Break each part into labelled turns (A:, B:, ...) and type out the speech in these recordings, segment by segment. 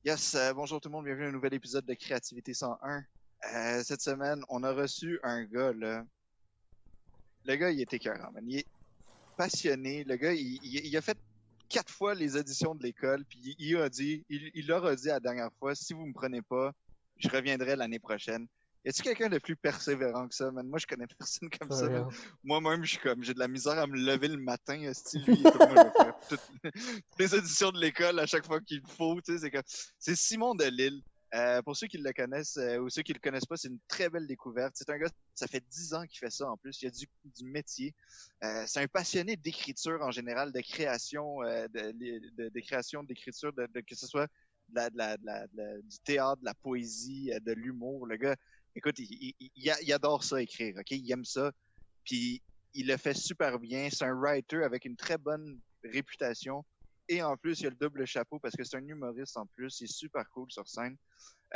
A: Yes, bonjour tout le monde, bienvenue à un nouvel épisode de Créativité 101. Cette semaine, on a reçu un gars, là. Le gars, il est écœurant, man. Il est passionné. Le gars, il a fait 4 fois les auditions de l'école, puis il leur a dit la dernière fois, si vous me prenez pas, je reviendrai l'année prochaine. Y a-tu quelqu'un de plus persévérant que ça, man? Moi, je connais personne comme
B: For
A: ça, man.
B: real.
A: Moi-même, j'ai de la misère à me lever le matin, esti. Lui, il est comme moi, je vais faire toutes les auditions de l'école à chaque fois qu'il faut, tu sais, c'est Simon Delille. Pour ceux qui le connaissent ou ceux qui le connaissent pas, c'est une très belle découverte. C'est un gars, ça fait 10 ans qu'il fait ça en plus. Il a du métier. C'est un passionné d'écriture en général, de création, de création, d'écriture, que ce soit du théâtre, de la poésie, de l'humour. Le gars, écoute, il adore ça écrire, ok? Il aime ça, puis il le fait super bien. C'est un writer avec une très bonne réputation. Et en plus, il a le double chapeau parce que c'est un humoriste en plus. Il est super cool sur scène.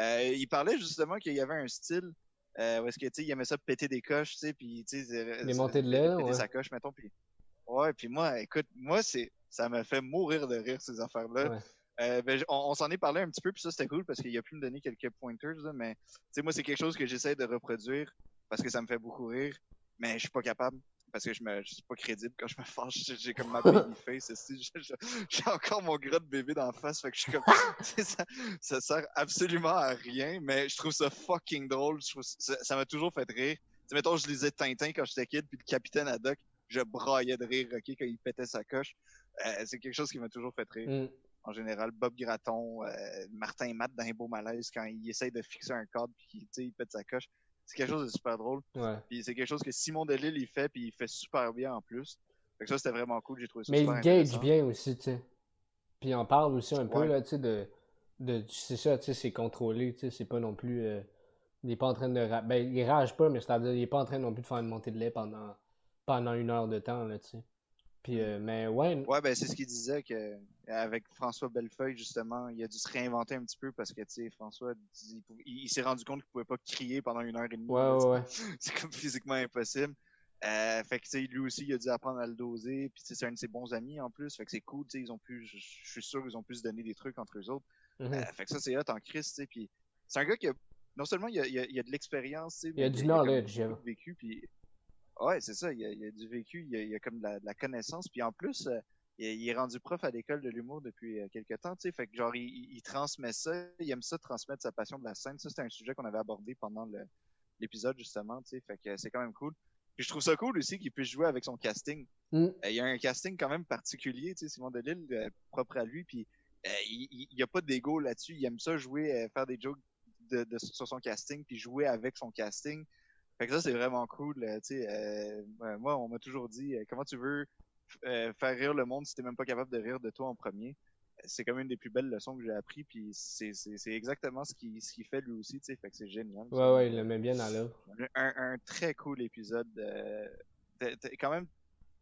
A: Il parlait justement qu'il y avait un style où est-ce que, tu sais, il aimait ça péter des coches, tu sais, puis, tu sais,
B: Des montées de lait, là,
A: péter
B: ouais.
A: sa coche, mettons, puis ouais, puis moi, écoute, ça me fait mourir de rire, ces affaires-là.
B: Ouais.
A: On s'en est parlé un petit peu, puis ça, c'était cool parce qu'il a pu me donner quelques pointers, là, mais, tu sais, moi, c'est quelque chose que j'essaie de reproduire parce que ça me fait beaucoup rire, mais je suis pas capable parce que je suis pas crédible quand je me fâche. J'ai comme ma baby face, j'ai encore mon gras de bébé dans la face, fait que je suis comme, ça sert absolument à rien, mais je trouve ça fucking drôle. Ça m'a toujours fait rire. T'sais, mettons, je lisais Tintin quand j'étais kid, puis le Capitaine Haddock, je braillais de rire, ok, quand il pétait sa coche. C'est quelque chose qui m'a toujours fait rire.
B: Mm.
A: En général, Bob Gratton, Martin Matt dans un beau malaise, quand il essaye de fixer un cadre, puis il pète sa coche. C'est quelque chose de super drôle.
B: Ouais.
A: Puis c'est quelque chose que Simon Delille, il fait, puis il fait super bien en plus. Fait que ça, c'était vraiment cool. J'ai trouvé ça
B: Mais
A: super
B: il gauge
A: intéressant.
B: bien aussi, tu sais. Puis on parle aussi un peu,
A: Ouais.
B: là, tu sais, c'est ça, tu sais, c'est contrôlé, tu sais, c'est pas non plus... il est pas en train de... Ben, il rage pas, mais c'est-à-dire, il est pas en train non plus de faire une montée de lait pendant 1 heure de temps, là, tu sais. Puis,
A: Mm.
B: mais ouais,
A: Ouais, ben c'est ce qu'il disait que avec François Bellefeuille, justement, il a dû se réinventer un petit peu parce que tu sais, François, il s'est rendu compte qu'il pouvait pas crier pendant 1 heure et demie.
B: ouais,
A: Là,
B: ouais, ouais.
A: c'est comme physiquement impossible. Fait que tu sais, lui aussi, il a dû apprendre à le doser. Puis tu sais, c'est un de ses bons amis en plus. Fait que c'est cool, tu sais, ils ont pu, je suis sûr qu'ils ont pu se donner des trucs entre eux autres.
B: Mhm.
A: Fait que ça, c'est hot en Christ, tu sais. Puis c'est un gars qui a, non seulement il a de l'expérience, tu sais,
B: Il y
A: mais
B: a du
A: il a comme
B: knowledge,
A: beaucoup de vécu. Puis ouais, c'est ça, il a du vécu, il a comme de la connaissance. Puis en plus, il est rendu prof à l'école de l'humour depuis quelques temps, tu sais. Fait que genre, il transmet ça, il aime ça transmettre sa passion de la scène. Ça, c'était un sujet qu'on avait abordé pendant l'épisode, justement, tu sais. Fait que c'est quand même cool. Puis je trouve ça cool aussi qu'il puisse jouer avec son casting.
B: Mm.
A: Il y a un casting quand même particulier, tu sais, Simon Delille, propre à lui. Puis il y a pas d'ego là-dessus. Il aime ça jouer, faire des jokes sur son casting, puis jouer avec son casting. Fait que ça, c'est vraiment cool. Tu sais, moi, on m'a toujours dit, comment tu veux faire rire le monde si t'es même pas capable de rire de toi en premier? C'est comme une des plus belles leçons que j'ai appris, puis c'est exactement ce qu'il fait lui aussi, tu sais, fait que c'est génial. Ça.
B: Ouais,
A: Donc,
B: ouais, il le met bien à l'œuvre.
A: un très cool épisode, quand même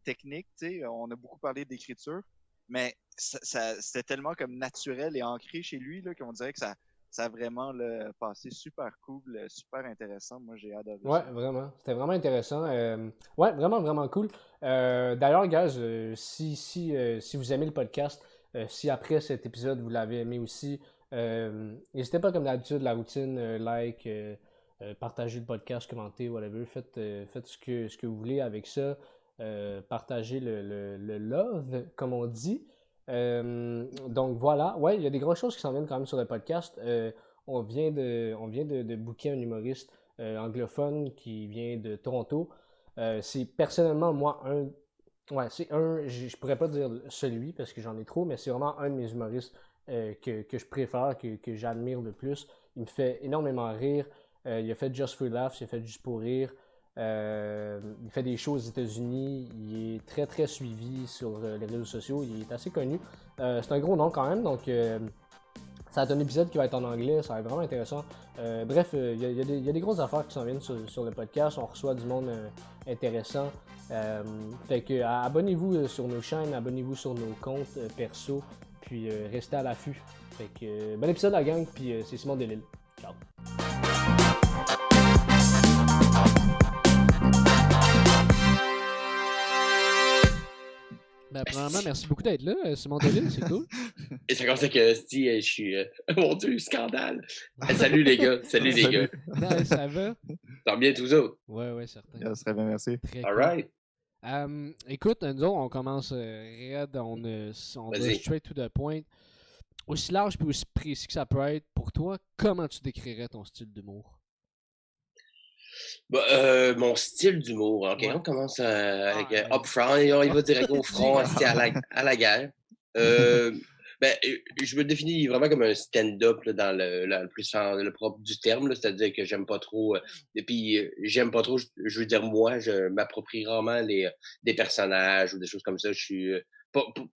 A: technique, tu sais, on a beaucoup parlé d'écriture, mais c'était tellement comme naturel et ancré chez lui, là, qu'on dirait que ça a vraiment là, passé super cool, super intéressant. Moi, j'ai adoré
B: Ouais,
A: ça.
B: vraiment. C'était vraiment intéressant. Ouais, vraiment, vraiment cool. D'ailleurs, guys, si vous aimez le podcast, si après cet épisode vous l'avez aimé aussi, n'hésitez pas comme d'habitude, la routine, like, partagez le podcast, commentez, whatever. Faites ce que vous voulez avec ça. Partagez le love, comme on dit. Donc voilà. Ouais, il y a des grosses choses qui s'en viennent quand même sur le podcast. On vient de booker un humoriste anglophone qui vient de Toronto. C'est personnellement, moi, un. Ouais, c'est un. Je pourrais pas dire celui parce que j'en ai trop, mais c'est vraiment un de mes humoristes que je préfère, que j'admire le plus. Il me fait énormément rire. Il a fait Just for Laughs, il a fait Juste pour rire. Il fait des shows aux États-Unis. Il est très très suivi sur les réseaux sociaux. Il est assez connu. C'est un gros nom quand même, donc ça va être un épisode qui va être en anglais, ça va être vraiment intéressant. Bref, il y a des grosses affaires qui s'en viennent sur le podcast. On reçoit du monde intéressant. Fait que abonnez-vous sur nos chaînes, abonnez-vous sur nos comptes perso, puis restez à l'affût. Fait que bon épisode la gang, puis c'est Simon Delille. Ciao. Ben, premièrement, merci beaucoup d'être là, Simon Delille, c'est cool.
C: Et c'est comme ça que si je suis. Mon Dieu, scandale! Salut les gars, salut les gars.
B: Non, ça va?
C: Ça va bien tous autres?
B: Ouais, certain.
A: Ça serait bien, merci.
B: Très
C: All
B: cool.
C: right.
B: Écoute, nous autres, on commence raide, on va
C: Vas-y.
B: straight to the point. Aussi large puis aussi précis que ça peut être, pour toi, comment tu décrirais ton style d'humour?
C: Bah, mon style d'humour. OK,
B: Ouais.
C: on commence avec
B: Ah,
C: up front et on y va direct au front, à la guerre. Ben, je me définis vraiment comme un stand-up là, dans le plus sens le propre du terme, là, c'est-à-dire que j'aime pas trop. Et puis, j'aime pas trop, je veux dire, moi, je m'approprie rarement des personnages ou des choses comme ça. Je suis.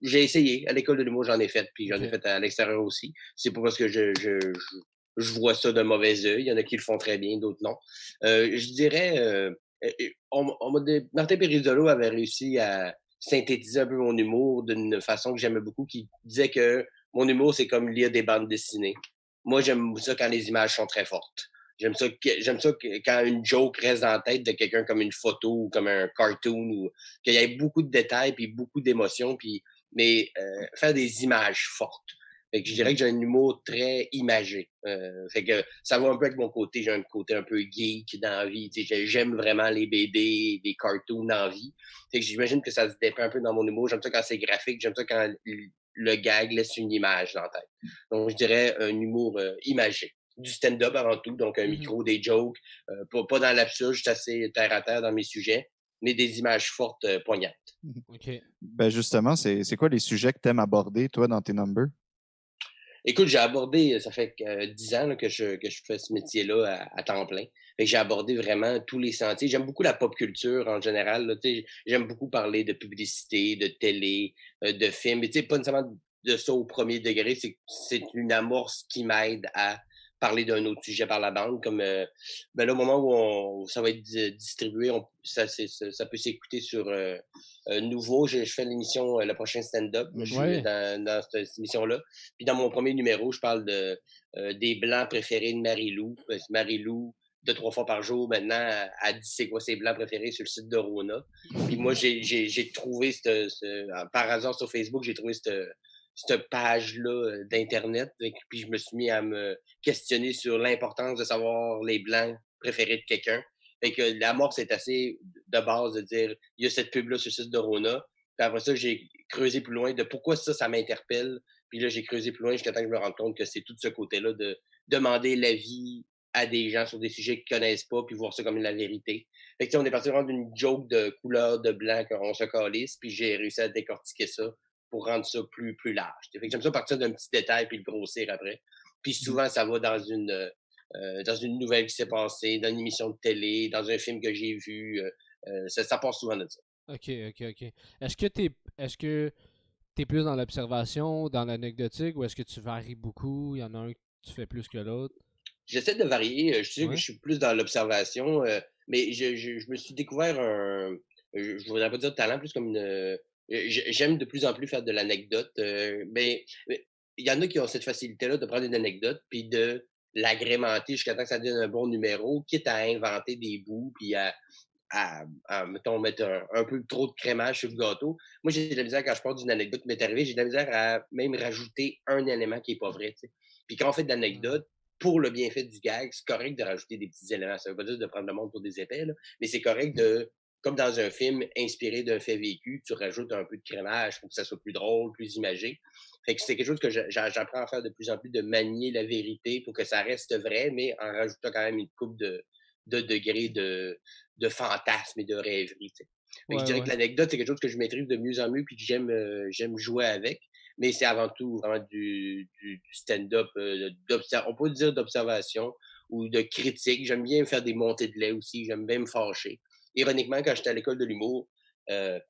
C: J'ai essayé. À l'école de l'humour, j'en ai fait, puis j'en ai
B: Ok.
C: fait à l'extérieur aussi. C'est pas parce que je vois ça d'un mauvais œil. Il y en a qui le font très bien, d'autres non. Je dirais, Martin Perizzolo avait réussi à synthétiser un peu mon humour d'une façon que j'aimais beaucoup, qui disait que mon humour, c'est comme lire des bandes dessinées. Moi, j'aime ça quand les images sont très fortes. J'aime ça quand une joke reste dans la tête de quelqu'un comme une photo ou comme un cartoon, ou qu'il y ait beaucoup de détails puis beaucoup d'émotions, mais faire des images fortes. Fait que je dirais que j'ai un humour très imagé. Fait que ça va un peu avec mon côté. J'ai un côté un peu geek dans la vie. J'aime vraiment les BD, les cartoons dans la vie. Fait que j'imagine que ça se dépeint un peu dans mon humour. J'aime ça quand c'est graphique. J'aime ça quand le gag laisse une image dans la tête. Donc, je dirais un humour imagé. Du stand-up avant tout, donc un micro, des jokes, pas dans l'absurde, juste assez terre à terre dans mes sujets, mais des images fortes, poignantes.
B: OK.
A: Ben justement, c'est quoi les sujets que tu aimes aborder, toi, dans tes numbers?
C: Écoute, j'ai abordé, ça fait 10 ans là, que je fais ce métier-là à temps plein. Fait que j'ai abordé vraiment tous les sentiers. J'aime beaucoup la pop culture en général. Là, j'aime beaucoup parler de publicité, de télé, de films. Mais pas nécessairement de ça au premier degré. C'est une amorce qui m'aide à parler d'un autre sujet par la bande. Comme là, au moment où ça va être distribué, ça peut s'écouter sur Nouveau. Je fais l'émission, le prochain stand-up. Je suis
B: Ouais.
C: dans cette émission-là. Puis dans mon premier numéro, je parle des blancs préférés de Marie-Lou. Marie-Lou, 2-3 fois par jour, maintenant, elle dit c'est quoi ses blancs préférés sur le site de Rona. Puis moi, j'ai trouvé, par hasard sur Facebook, j'ai trouvé cette page-là d'Internet. Puis je me suis mis à me questionner sur l'importance de savoir les blancs préférés de quelqu'un. Fait que l'amorce est assez de base de dire il y a cette pub-là sur le site de Rona. Puis après ça, j'ai creusé plus loin de pourquoi ça m'interpelle. Puis là, j'ai creusé plus loin jusqu'à temps que je me rende compte que c'est tout ce côté-là de demander l'avis à des gens sur des sujets qu'ils connaissent pas, puis voir ça comme la vérité. Fait que on est parti vraiment d'une joke de couleur de blanc qu'on se calisse, puis j'ai réussi à décortiquer ça pour rendre ça plus large. Fait que j'aime ça partir d'un petit détail puis le grossir après. Puis souvent, ça va dans une nouvelle qui s'est passée, dans une émission de télé, dans un film que j'ai vu. Ça passe souvent de ça.
B: OK. Est-ce que t'es plus dans l'observation, dans l'anecdotique, ou est-ce que tu varies beaucoup? Il y en a un que tu fais plus que l'autre?
C: J'essaie de varier. Je sais que
B: Ouais.
C: je suis plus dans l'observation, mais je me suis découvert je voudrais pas dire talent, plus comme j'aime de plus en plus faire de l'anecdote. Mais il y en a qui ont cette facilité-là de prendre une anecdote puis de l'agrémenter jusqu'à temps que ça devienne un bon numéro, quitte à inventer des bouts puis mettons, mettre un peu trop de crémage sur le gâteau. Moi, j'ai de la misère quand je parle d'une anecdote qui m'est arrivée, j'ai de la misère à même rajouter un élément qui est pas vrai, tu sais. Puis quand on fait de l'anecdote, pour le bienfait du gag, c'est correct de rajouter des petits éléments. Ça veut pas dire de prendre le monde pour des épais, là, mais c'est correct comme dans un film inspiré d'un fait vécu, tu rajoutes un peu de crémage pour que ça soit plus drôle, plus imagé. Fait que c'est quelque chose que j'apprends à faire de plus en plus, de manier la vérité pour que ça reste vrai, mais en rajoutant quand même une coupe de degrés de fantasme et de rêverie. Je dirais que l'anecdote, c'est quelque chose que je maîtrise de mieux en mieux puis que j'aime jouer avec. Mais c'est avant tout vraiment du stand-up, on peut dire d'observation ou de critique. J'aime bien faire des montées de lait aussi. J'aime bien me fâcher. Ironiquement, quand j'étais à l'école de l'humour,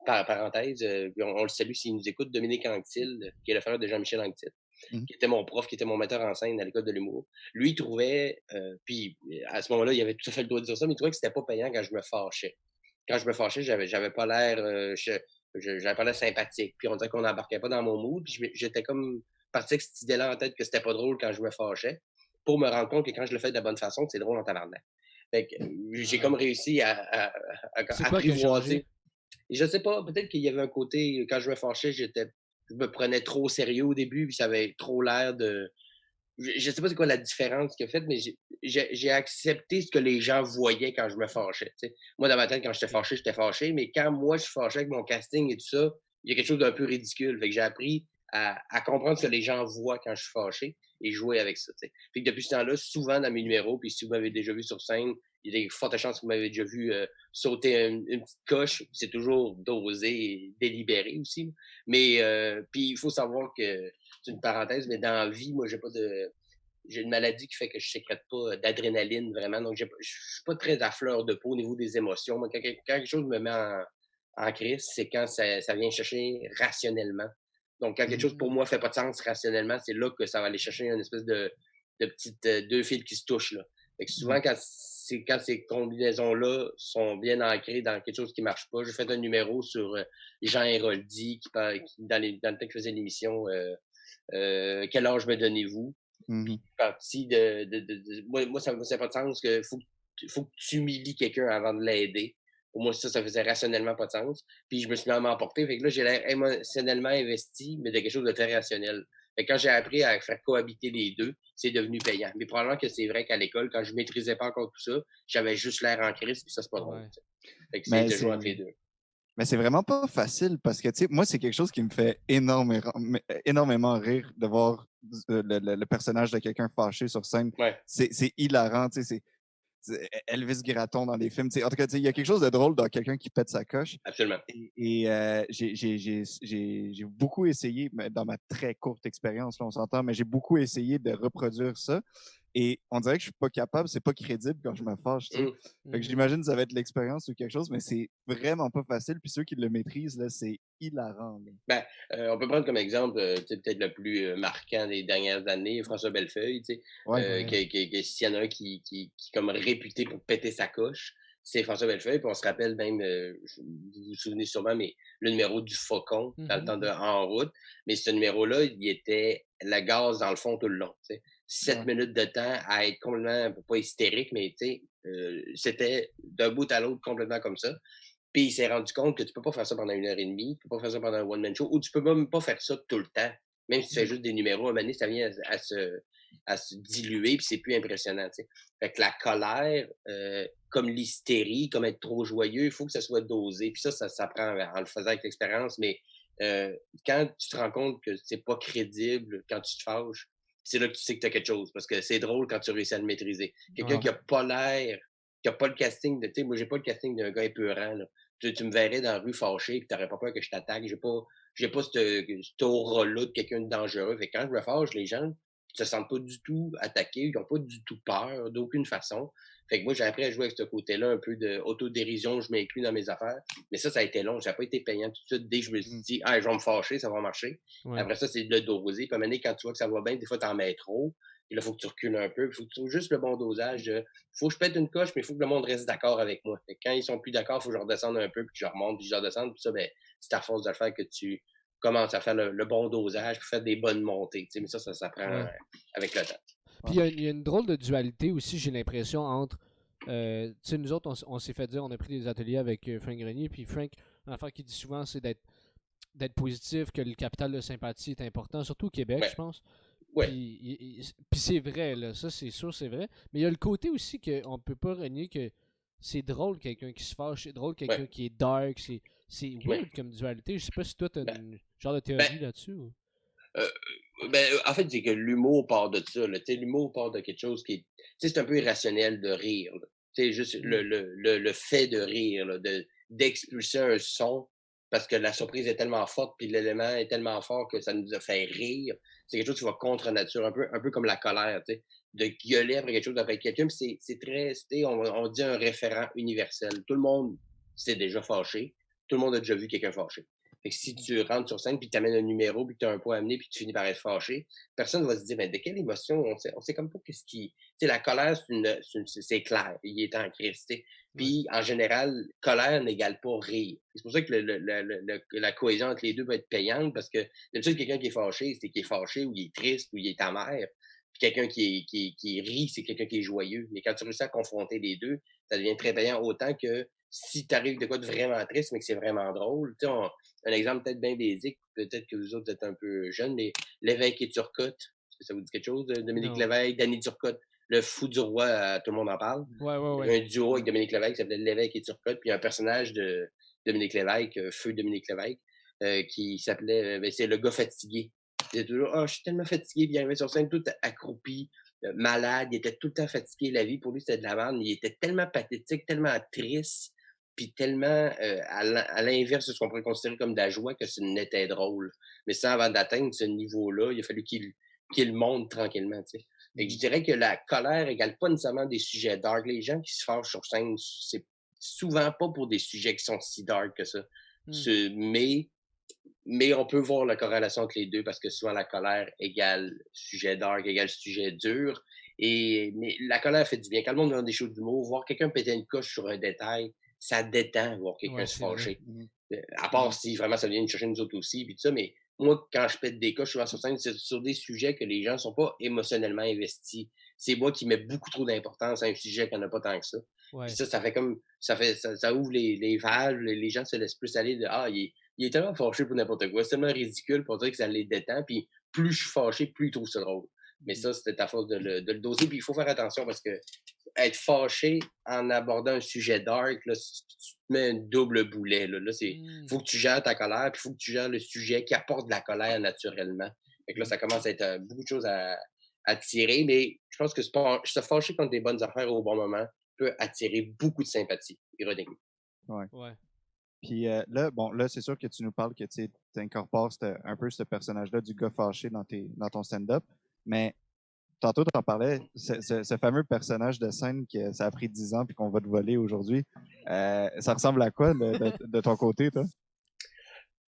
C: parenthèse, on le salue s'il nous écoute, Dominique Anctil, qui est le frère de Jean-Michel Anctil, qui était mon prof, qui était mon metteur en scène à l'école de l'humour. Lui, il trouvait, puis à ce moment-là, il avait tout à fait le droit de dire ça, mais il trouvait que c'était pas payant quand je me fâchais. Quand je me fâchais, j'avais pas l'air, j'avais pas l'air sympathique. Puis on dirait qu'on n'embarquait pas dans mon mood. Puis j'étais comme parti avec cette idée-là en tête que c'était pas drôle quand je me fâchais, pour me rendre compte que quand je le fais de la bonne façon, c'est drôle en tabarnak. Fait que j'ai comme réussi à
B: C'est quoi qui a changé?
C: apprivoiser. je sais pas, peut-être qu'il y avait un côté, quand je me fâchais, je me prenais trop au sérieux au début, puis ça avait trop l'air de. Je sais pas c'est quoi la différence qu'il a faite, mais j'ai accepté ce que les gens voyaient quand je me fâchais. Tu sais. Moi, dans ma tête, quand j'étais fâché, mais quand moi je suis fâché avec mon casting et tout ça, il y a quelque chose d'un peu ridicule. Fait que j'ai appris à comprendre ce que les gens voient quand je suis fâché et jouer avec ça. Tu sais. Fait que depuis ce temps-là, souvent dans mes numéros, puis si vous m'avez déjà vu sur scène, il y a des fortes chances que vous m'avez déjà vu sauter une petite coche. C'est toujours dosé et délibéré aussi. Mais puis il faut savoir que c'est une parenthèse, mais dans la vie, moi, j'ai une maladie qui fait que je sécrète pas d'adrénaline vraiment. Donc, je suis pas très à fleur de peau au niveau des émotions. Moi, quand quelque chose me met en crise, c'est quand ça vient chercher rationnellement. Donc, quand quelque chose pour
A: Mhm.
C: moi fait pas de sens rationnellement, c'est là que ça va aller chercher une espèce de petites deux fils qui se touchent là. Fait que souvent, quand ces combinaisons-là sont bien ancrées dans quelque chose qui marche pas, j'ai fait un numéro sur Jean Héroldi dans le temps que je faisais l'émission Quel âge me donnez-vous?
A: Mhm.
C: Partie moi, ça faisait pas de sens que faut que tu humilies quelqu'un avant de l'aider. Pour moi, ça faisait rationnellement pas de sens. Puis je me suis mis à m'emporter. Fait que là, j'ai l'air émotionnellement investi, mais de quelque chose de très rationnel. Fait que quand j'ai appris à faire cohabiter les deux, c'est devenu payant. Mais probablement que c'est vrai qu'à l'école, quand je maîtrisais pas encore tout ça, j'avais juste l'air en crise, puis ça, c'est pas drôle.
B: Ouais.
C: Fait que c'est
A: Mais
C: de jouer
A: c'est
C: entre les deux.
A: mais c'est vraiment pas facile parce que, tu sais, moi, c'est quelque chose qui me fait énormément rire de voir le personnage de quelqu'un fâché sur scène.
C: Ouais,
A: C'est hilarant, tu sais, c'est Elvis Gratton dans les films. Tu sais. En tout cas, tu sais, il y a quelque chose de drôle dans quelqu'un qui pète sa coche.
C: absolument.
A: J'ai beaucoup essayé, mais dans ma très courte expérience, là, on s'entend, mais j'ai beaucoup essayé de reproduire ça. Et on dirait que je suis pas capable, c'est pas crédible quand je me fâche, tu sais.
C: Mmh.
A: Fait que
B: Mhm.
A: j'imagine que ça va être l'expérience ou quelque chose, mais c'est vraiment pas facile. Puis ceux qui le maîtrisent, là, c'est hilarant, là.
C: Ben, on peut prendre comme exemple, tu sais, peut-être le plus marquant des dernières années, François Bellefeuille, tu sais,
A: Ouais.
B: Ouais.
C: s'il y en a un qui est comme réputé pour péter sa coche, c'est François Bellefeuille. Puis on se rappelle même, vous vous souvenez sûrement, mais le numéro du Faucon dans le
B: Mhm.
C: temps de En route. Mais ce numéro-là, il était la gaz dans le fond tout le long. Tu sais. 7
A: Ouais.
C: minutes de temps à être complètement, pas hystérique, mais tu sais, c'était d'un bout à l'autre complètement comme ça. Puis il s'est rendu compte que tu peux pas faire ça pendant 1 heure et demie, tu peux pas faire ça pendant un one-man show, ou tu peux même pas faire ça tout le temps. Même si tu fais
A: Mhm.
C: juste des numéros, à un moment donné, ça vient à se diluer, puis c'est plus impressionnant. Tu sais. Fait que la colère, comme l'hystérie, comme être trop joyeux, il faut que ça soit dosé. Puis ça s'apprend en le faisant avec l'expérience. Mais quand tu te rends compte que c'est pas crédible quand tu te fâches, c'est là que tu sais que tu as quelque chose. Parce que c'est drôle quand tu réussis à le maîtriser. Quelqu'un
B: Ouais.
C: qui a pas l'air, qui a pas le casting de. Tu sais, moi, j'ai pas le casting d'un gars épeurant. Là. Tu me verrais dans la rue fâché, puis t'aurais pas peur que je t'attaque. J'ai pas cette aura-là de quelqu'un de dangereux. Fait que quand je me fâche, les gens se sentent pas du tout attaqués, ils ont pas du tout peur, d'aucune façon. Fait que moi, j'ai appris à jouer avec ce côté-là, un peu d'autodérision, je m'inclus dans mes affaires. Mais ça a été long. Ça n'a pas été payant tout de suite. Dès que je me suis
A: Mhm.
C: dit, ah, je vais me fâcher, ça va marcher.
B: Ouais.
C: Après ça, c'est de le doser. Puis à un moment donné, quand tu vois que ça va bien, des fois, t'en mets trop. Puis là, il faut que tu recules un peu. Il faut que tu trouves juste le bon dosage. Il faut que je pète une coche, mais il faut que le monde reste d'accord avec moi. Fait que quand ils sont plus d'accord, il faut que je redescende un peu, puis que je remonte, puis je redescende. Puis ça, ben, c'est à force de le faire que tu commences à faire le bon dosage, puis faire des bonnes montées. Tu sais, mais ça prend
B: Ouais.
C: avec le temps.
B: Puis il y a une drôle de dualité aussi, j'ai l'impression, entre. Tu sais, nous autres, on s'est fait dire, on a pris des ateliers avec Frank Grenier, puis Frank, une affaire qu'il dit souvent, c'est d'être positif, que le capital de sympathie est important, surtout au Québec,
C: Ouais,
B: je pense.
C: ouais,
B: Puis c'est vrai, là, ça c'est sûr, c'est vrai. Mais il y a le côté aussi qu'on peut pas renier que c'est drôle quelqu'un qui se fâche, c'est drôle quelqu'un
C: ouais,
B: qui est dark, c'est
C: ouais.
B: weird comme dualité. Je sais pas si toi t'as
C: Ben,
B: une genre de
C: ben,
B: théorie là-dessus.
C: Euh, en fait, c'est que l'humour part de ça. Là. L'humour part de quelque chose qui est. C'est un peu irrationnel de rire. Là. Juste
B: Hmm.
C: le fait de rire, là, d'expulser un son parce que la surprise est tellement forte puis l'élément est tellement fort que ça nous a fait rire. C'est quelque chose qui va contre nature, un peu comme la colère, de gueuler après quelque chose, après quelqu'un. C'est très, on dit un référent universel. Tout le monde s'est déjà fâché. Tout le monde a déjà vu quelqu'un fâché. Fait que si tu rentres sur scène puis tu amènes un numéro puis tu as un point à amener puis tu finis par être fâché, personne va se dire mais de quelle émotion on sait comme pas qu'est-ce qui la colère c'est clair, il est en crise, tu sais.
B: Ouais.
C: Puis en général, colère n'égale pas rire. C'est pour ça que la cohésion entre les deux va être payante parce que d'habitude quelqu'un qui est fâché, c'est qu'il est fâché ou il est triste ou il est amer. Puis quelqu'un qui rit, c'est quelqu'un qui est joyeux. Mais quand tu réussis à confronter les deux, ça devient très payant autant que si t'arrives de quoi de vraiment triste, mais que c'est vraiment drôle, tu sais, un exemple peut-être bien basique, peut-être que vous autres êtes un peu jeunes, mais Lévesque et Turcotte, est-ce que ça vous dit quelque chose? Dominique
B: Non.
C: Lévesque, Danny Turcotte, le fou du roi, tout le monde en parle.
D: Ouais, ouais,
C: Il y
D: ouais.
C: avait un duo avec Dominique Lévesque qui s'appelait Lévesque et Turcotte, puis un personnage de Dominique Lévesque, Feu Dominique Lévesque, qui s'appelait, ben, c'est le gars fatigué. Il était toujours, oh, je suis tellement fatigué, puis il arrivait sur scène tout accroupi, malade, il était tout le temps fatigué, la vie pour lui c'était de la merde, mais il était tellement pathétique, tellement triste, puis tellement à l'inverse de ce qu'on pourrait considérer comme de la joie que ce n'était drôle. Mais ça, avant d'atteindre ce niveau-là, il a fallu qu'il monte tranquillement, tu sais. Fait que je dirais que la colère égale pas nécessairement des sujets dark. Les gens qui se fâchent sur scène, c'est souvent pas pour des sujets qui sont si dark que ça.
D: Mm.
C: Mais on peut voir la corrélation entre les deux parce que souvent la colère égale sujet dark, égale sujet dur. Mais la colère fait du bien. Quand le monde est dans des shows d'humour, voir quelqu'un péter une coche sur un détail, ça détend voir quelqu'un
D: Ouais,
C: se
D: c'est vrai.
C: fâcher.
A: Mhm.
C: À part si vraiment ça vient nous chercher nous autres aussi, puis tout ça, mais moi, quand je pète des coches souvent sur scène, c'est sur des sujets que les gens ne sont pas émotionnellement investis. C'est moi qui mets beaucoup trop d'importance à un sujet qui n'en a pas tant que ça. Puis
D: Ouais.
C: ça fait comme ça ouvre les valves, les gens se laissent plus aller de Ah, il est tellement fâché pour n'importe quoi, c'est tellement ridicule pour dire que ça les détend, puis plus je suis fâché, plus ils trouvent ça drôle. Mais ça, c'était à force de le doser, puis il faut faire attention parce que être fâché en abordant un sujet dark, là, tu te mets un double boulet. Là,
D: Mm.
C: faut que tu gères ta colère, puis il faut que tu gères le sujet qui apporte de la colère naturellement. Fait que là, ça commence à être beaucoup de choses à tirer, mais je pense que se fâcher contre des bonnes affaires au bon moment peut attirer beaucoup de sympathie, ironiquement.
A: Ouais.
D: Ouais.
A: Puis là, bon, là, c'est sûr que tu nous parles que tu incorpores un peu ce personnage-là du gars fâché dans ton stand-up, mais tantôt, tu en parlais, ce fameux personnage de scène que ça a pris 10 ans puis qu'on va te voler aujourd'hui, ça ressemble à quoi de ton côté, toi?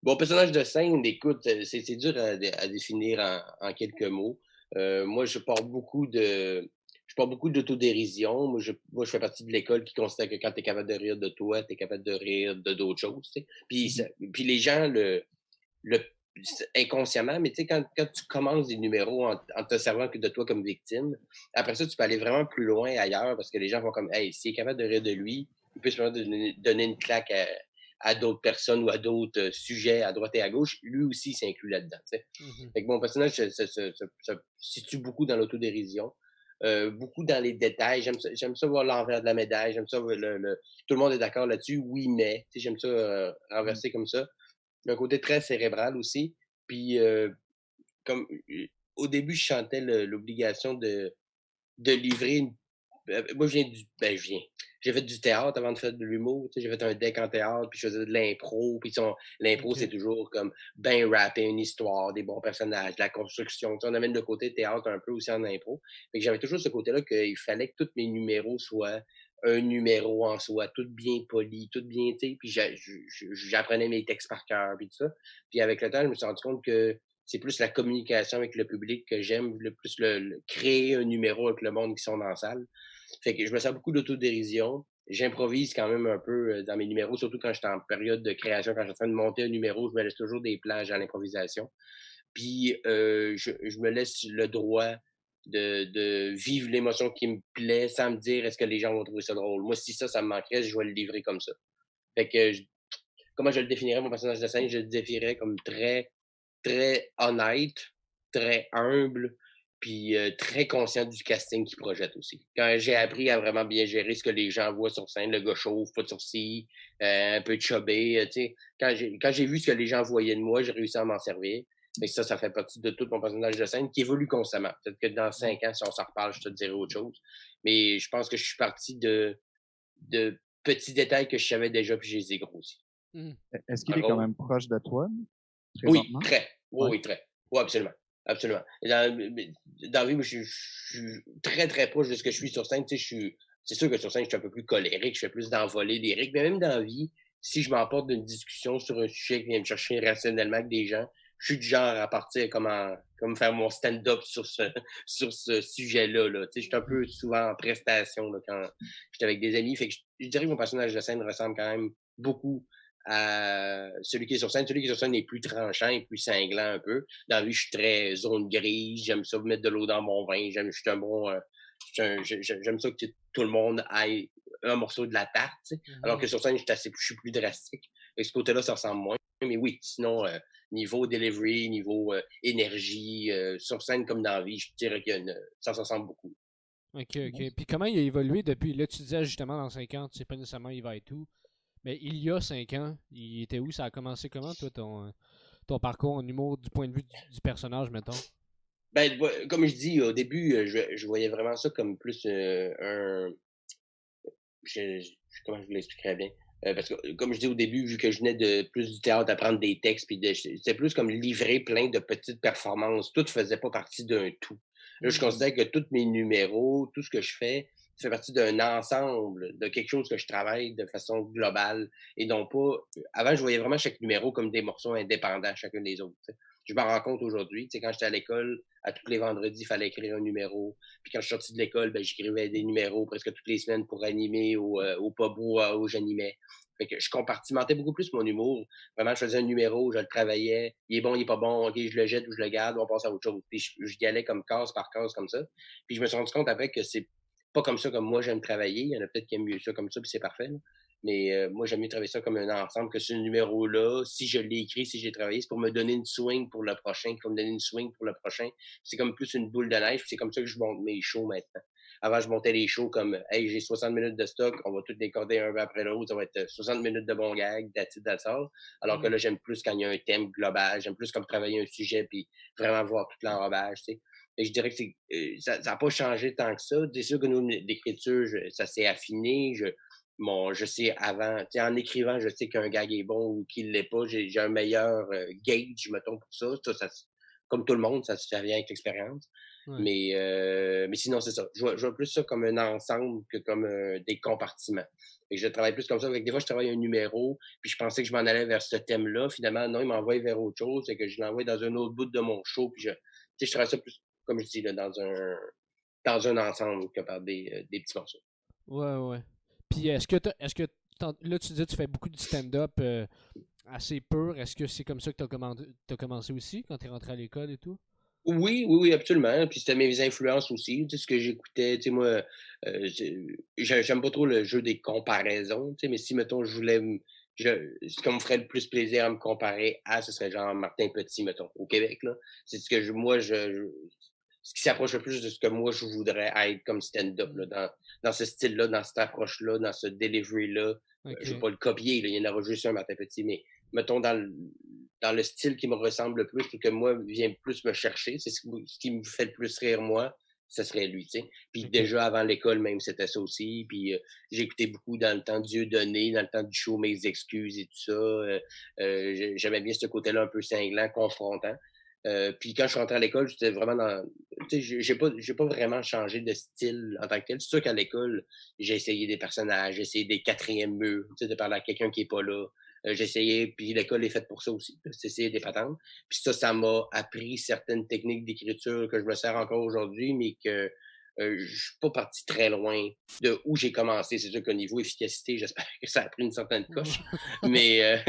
C: Bon, personnage de scène, écoute, c'est dur à définir en quelques mots. Moi, je parle beaucoup d'autodérision. Moi, je fais partie de l'école qui considère que quand tu es capable de rire de toi, tu es capable de rire de d'autres choses. Tu sais. Puis les gens le inconsciemment, mais tu sais, quand tu commences des numéros en te servant que de toi comme victime, après ça, tu peux aller vraiment plus loin ailleurs parce que les gens vont comme, hey, s'il est capable de rire de lui, il peut se permettre de donner une claque à d'autres personnes ou à d'autres sujets à droite et à gauche. Lui aussi s'inclut là-dedans. Tu sais.
D: Mhm.
C: Fait que mon personnage se situe beaucoup dans l'autodérision. Beaucoup dans les détails. J'aime ça voir l'envers de la médaille. J'aime ça. Tout le monde est d'accord là-dessus. Oui, mais. Tu sais, j'aime ça renverser comme ça. Un côté très cérébral aussi. Puis, comme au début, je chantais l'obligation de livrer une. Moi, je viens du. Ben, je viens. J'ai fait du théâtre avant de faire de l'humour. Tu sais, j'ai fait un deck en théâtre, puis je faisais de l'impro. Puis l'impro,
D: Ok.
C: c'est toujours comme ben rapper une histoire, des bons personnages, de la construction. Tu sais, on amène le côté théâtre un peu aussi en impro. Fait que j'avais toujours ce côté-là qu'il fallait que tous mes numéros soient un numéro en soi, tout bien poli, tout bien, tu sais. Puis j'apprenais mes textes par cœur, puis tout ça. Puis avec le temps, je me suis rendu compte que c'est plus la communication avec le public que j'aime, plus créer un numéro avec le monde qui sont dans la salle. Fait que je me sens beaucoup d'autodérision. J'improvise quand même un peu dans mes numéros, surtout quand j'étais en période de création, quand je suis en train de monter un numéro, je me laisse toujours des plages à l'improvisation. Puis je me laisse le droit de vivre l'émotion qui me plaît sans me dire est-ce que les gens vont trouver ça drôle. Moi, si ça me manquerait, je vais le livrer comme ça. Fait que comment je le définirais, mon personnage de scène, je le définirais comme très, très honnête, très humble, puis très conscient du casting qu'il projette aussi. Quand j'ai appris à vraiment bien gérer ce que les gens voient sur scène, le gars chauve, pas de sourcils, un peu chubby, tu sais, quand j'ai vu ce que les gens voyaient de moi, j'ai réussi à m'en servir. Et ça fait partie de tout mon personnage de scène qui évolue constamment. Peut-être que dans 5 ans, si on s'en reparle, je te dirai autre chose. Mais je pense que je suis parti de petits détails que je savais déjà, puis je les ai grossis.
D: Mhm.
A: Est-ce qu'il
C: Un
A: est quand
C: rôle.
A: même proche de toi,
C: Oui,
A: présentement?
C: très. Oui,
A: Ouais.
C: oui, très. Oui, absolument. Absolument. Dans la vie, moi, je suis très, très proche de ce que je suis sur scène. Tu sais, c'est sûr que sur scène, je suis un peu plus colérique, je fais plus d'envolées lyriques, mais même dans la vie, si je m'emporte d'une discussion sur un sujet qui vient me chercher rationnellement avec des gens, je suis du genre à partir comme faire mon stand-up sur sur ce sujet-là. Là. Tu sais, je suis un peu souvent en prestation là, quand j'étais avec des amis. Fait que je dirais que mon personnage de scène ressemble quand même beaucoup à celui qui est sur scène. Celui qui est sur scène est plus tranchant et plus cinglant un peu. Dans la vie, je suis très zone grise. J'aime ça mettre de l'eau dans mon vin. Je suis un bon. J'aime ça que tout le monde aille un morceau de la tarte, tu sais. Alors que sur scène, je suis plus drastique. Et ce côté-là, ça ressemble moins. Mais oui, sinon, niveau delivery, niveau énergie, sur scène comme dans la vie, je dirais que ça se ressemble beaucoup.
B: OK, OK. Puis comment il a évolué depuis? Là, tu disais justement dans 5 ans, tu sais pas nécessairement il va être où. Mais il y a 5 ans, il était où? Ça a commencé comment, toi, ton parcours en humour du point de vue du personnage, mettons?
C: Ben, comme je dis, au début, je voyais vraiment ça comme plus comment je vous l'expliquerais bien? Parce que, comme je dis au début, vu que je venais de plus du théâtre, apprendre des textes, puis c'était plus comme livrer plein de petites performances. Tout faisait pas partie d'un tout. Là, je considère que tous mes numéros, tout ce que je fais, fait partie d'un ensemble, de quelque chose que je travaille de façon globale et non pas. Avant, je voyais vraiment chaque numéro comme des morceaux indépendants, chacun des autres. T'sais. Je m'en rends compte aujourd'hui. Quand j'étais à l'école, à tous les vendredis, il fallait écrire un numéro. Puis quand je suis sorti de l'école, ben, j'écrivais des numéros presque toutes les semaines pour animer au pub où j'animais. Fait que je compartimentais beaucoup plus mon humour. Vraiment, je faisais un numéro, je le travaillais. Il est bon, il est pas bon. OK, je le jette ou je le garde, on passe à autre chose. Puis je y allais comme case par case comme ça. Puis je me suis rendu compte après que c'est pas comme ça comme moi j'aime travailler. Il y en a peut-être qui aiment mieux ça comme ça, puis c'est parfait. Là. Mais moi, j'aime mieux travailler ça comme un ensemble, que ce numéro-là, si je l'ai écrit, si j'ai travaillé, c'est pour me donner une swing pour le prochain, pour me donner une swing pour le prochain. C'est comme plus une boule de neige, puis c'est comme ça que je monte mes shows maintenant. Avant, je montais les shows comme, hey, j'ai 60 minutes de stock, on va tout décoder un peu après l'autre, ça va être 60 minutes de bon gag, that's it, that's all. Alors que là, j'aime plus quand il y a un thème global, j'aime plus comme travailler un sujet, puis vraiment voir tout l'enrobage, tu sais. Et je dirais que ça n'a pas changé tant que ça. C'est sûr que nous, l'écriture, ça s'est affiné. Je sais avant, tu sais, en écrivant, je sais qu'un gag est bon ou qu'il l'est pas. J'ai un meilleur gauge, mettons, pour ça. Comme tout le monde, ça se fait rien avec l'expérience.
B: Ouais.
C: Mais sinon, c'est ça. Je vois plus ça comme un ensemble que comme des compartiments. Et je travaille plus comme ça. Des fois, je travaille un numéro, puis je pensais que je m'en allais vers ce thème-là. Finalement, non, il m'envoie vers autre chose. C'est que je l'envoie dans un autre bout de mon show. Puis tu sais, je travaille ça plus, comme je dis, là, dans un ensemble que par des petits morceaux.
B: Ouais, ouais. Puis là, tu disais que tu fais beaucoup de stand-up assez pur. Est-ce que c'est comme ça que t'as commencé aussi quand t'es rentré à l'école et tout?
C: Oui, absolument. Puis c'était mes influences aussi, tu sais, ce que j'écoutais. Tu sais, moi, j'aime pas trop le jeu des comparaisons, tu sais, mais si, mettons, ce qu'on me ferait le plus plaisir à me comparer à, ce serait genre Martin Petit, mettons, au Québec, là. C'est ce que ce qui s'approche le plus de ce que moi, je voudrais être comme stand-up, là, dans ce style-là, dans cette approche-là, dans ce delivery-là. Je veux
B: Ok.
C: pas le copier, là, il y en aura juste un Martin Petit, mais mettons dans le style qui me ressemble le plus ou que moi vient plus me chercher, c'est ce qui me fait le plus rire moi, ce serait lui, tu sais. Puis
B: Ok.
C: déjà avant l'école même, c'était ça aussi. Puis j'écoutais beaucoup dans le temps Dieu donné, dans le temps du show Mes excuses et tout ça. J'aimais bien ce côté-là un peu cinglant, confrontant. Puis quand je suis rentré à l'école, j'étais vraiment dans. Tu sais, j'ai pas vraiment changé de style en tant que tel. C'est sûr qu'à l'école, j'ai essayé des personnages, j'ai essayé des quatrièmes murs, tu sais, de parler à quelqu'un qui est pas là. J'ai essayé, puis l'école est faite pour ça aussi, c'est essayer des patentes. Puis ça m'a appris certaines techniques d'écriture que je me sers encore aujourd'hui, mais que je suis pas parti très loin de où j'ai commencé. C'est sûr qu'au niveau efficacité, j'espère que ça a pris une certaine coche. Mais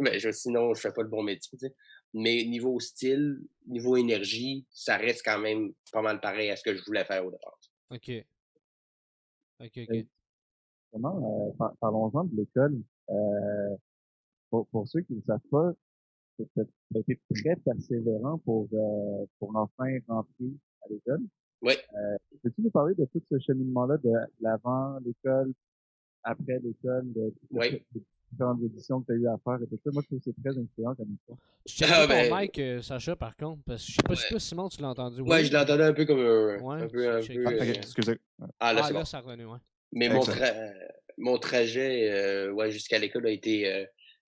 C: ben, sinon, je fais pas le bon métier. Tu sais. Mais niveau style, niveau énergie, ça reste quand même pas mal pareil à ce que je voulais faire au départ.
B: Ok. Ok,
D: Euh,
B: ok.
D: Justement, parlons-en de l'école. Euh, pour ceux qui ne le savent pas, tu as été très persévérant pour enfin rentrer à l'école.
C: Oui.
D: Peux-tu nous parler de tout ce cheminement-là, de l'avant l'école, après l'école, de toutes
C: Oui.
D: les différentes auditions que tu as eu à faire et tout ça? Moi, je trouve que c'est très inspirant comme histoire.
B: Tu checkes pas
C: Ah,
B: ton
C: ben,
B: mic, Sacha, par contre, parce que je sais pas si
C: ouais.
B: toi, Simon, tu l'as entendu.
C: Ouais,
B: Oui?
C: je l'entendais un peu comme
B: Ouais,
C: un
B: tu
C: peu.
D: Ah, ok,
B: checkais.
D: excusez.
C: Ah, là,
B: Ah,
C: c'est
B: là,
C: bon.
B: ça a revenu, ouais.
C: Mais
A: Excellent.
C: mon trajet ouais, jusqu'à l'école a été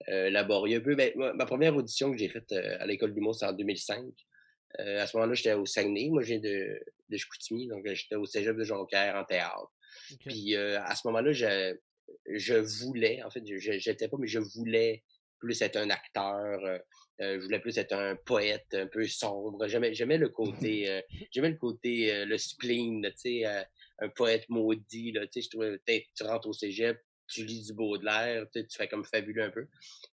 C: laborieux un peu. Ben, ma première audition que j'ai faite à l'école d'humour, c'est en 2005. À ce moment-là, j'étais au Saguenay. Moi, je viens de Chicoutimi, donc j'étais au Cégep de Jonquière en théâtre.
B: Ok.
C: Puis à ce moment-là, je voulais, en fait, j'étais pas, mais je voulais plus être un acteur. Je voulais plus être un poète un peu sombre. J'aimais le côté, le spleen, là, tu sais, un poète maudit, là, tu sais, je trouvais, peut-être, tu rentres au cégep, tu lis du Baudelaire, tu sais, tu fais comme fabuleux un peu.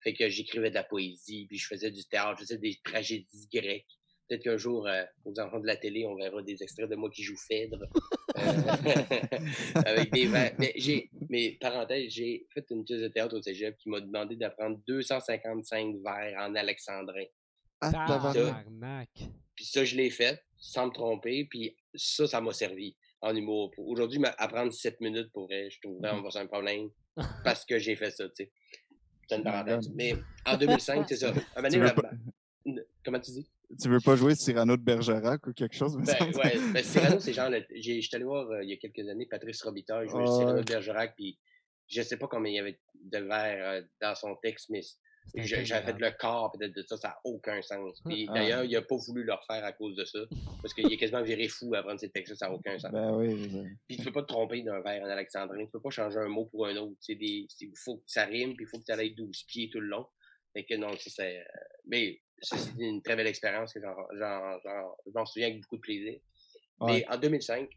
C: Fait que j'écrivais de la poésie, puis je faisais du théâtre, je faisais des tragédies grecques. Peut-être qu'un jour, aux enfants de la télé, on verra des extraits de moi qui joue Phèdre. Euh, avec des vers. Mais Mais parenthèse, j'ai fait une pièce de théâtre au cégep qui m'a demandé d'apprendre 255 vers en alexandrin.
A: Ah,
C: Ça,
A: tabarnak.
E: Tabarnak.
C: puis ça, je l'ai fait sans me tromper, puis ça m'a servi en humour. Aujourd'hui, apprendre 7 minutes pour vrai, je trouve vraiment pas un problème parce que j'ai fait ça, tu sais. C'est une
D: Oh my
C: parenthèse.
D: God.
C: Mais en 2005, c'est ça. Un moment
A: Tu
C: donné,
A: veux pas,
C: comment tu dis?
A: tu veux pas jouer Cyrano de Bergerac ou quelque chose, me
C: Ben,
A: semble?
C: ouais, ben, Cyrano, c'est genre, j'étais allé voir il y a quelques années Patrice Robitaille, il jouait Cyrano
A: Ouais.
C: de Bergerac, puis je sais pas combien il y avait de vers dans son texte, mais
E: C'est
C: j'avais fait
E: interminable.
C: le corps peut-être de ça, ça n'a aucun sens. Puis
A: Ah.
C: d'ailleurs, il a pas voulu le refaire à cause de ça, parce qu'il est quasiment viré fou à prendre ces textes-là, ça n'a aucun sens.
A: Ben oui.
C: Puis tu peux pas te tromper d'un vers en alexandrin, tu peux pas changer un mot pour un autre. Il faut que ça rime, puis il faut que tu ailles 12 pieds tout le long. Fait que non, ça c'est. Mais c'est une très belle expérience que je m'en souviens avec beaucoup de plaisir.
A: Ouais.
C: Mais en 2005,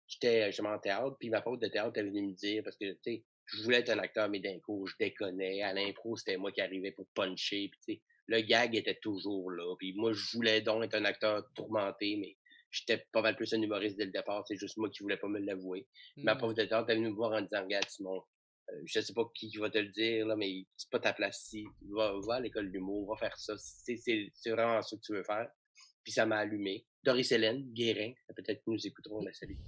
C: j'étais justement en théâtre, puis ma prof de théâtre est venue me dire, parce que tu sais, je voulais être un acteur, mais d'un coup, je déconnais. À l'impro, c'était moi qui arrivais pour puncher, puis tu sais, le gag était toujours là. Puis moi, je voulais donc être un acteur tourmenté, mais j'étais pas mal plus un humoriste dès le départ. C'est juste moi qui voulais pas me l'avouer. Ma prof de théâtre est venue me voir en disant, regarde, Simon, je sais pas qui va te le dire, là, mais c'est pas ta place ici. Va à l'école d'humour, va faire ça. C'est vraiment ça que tu veux faire. Puis ça m'a allumé. Doris Hélène Guérin, peut-être que nous écouterons, la salut.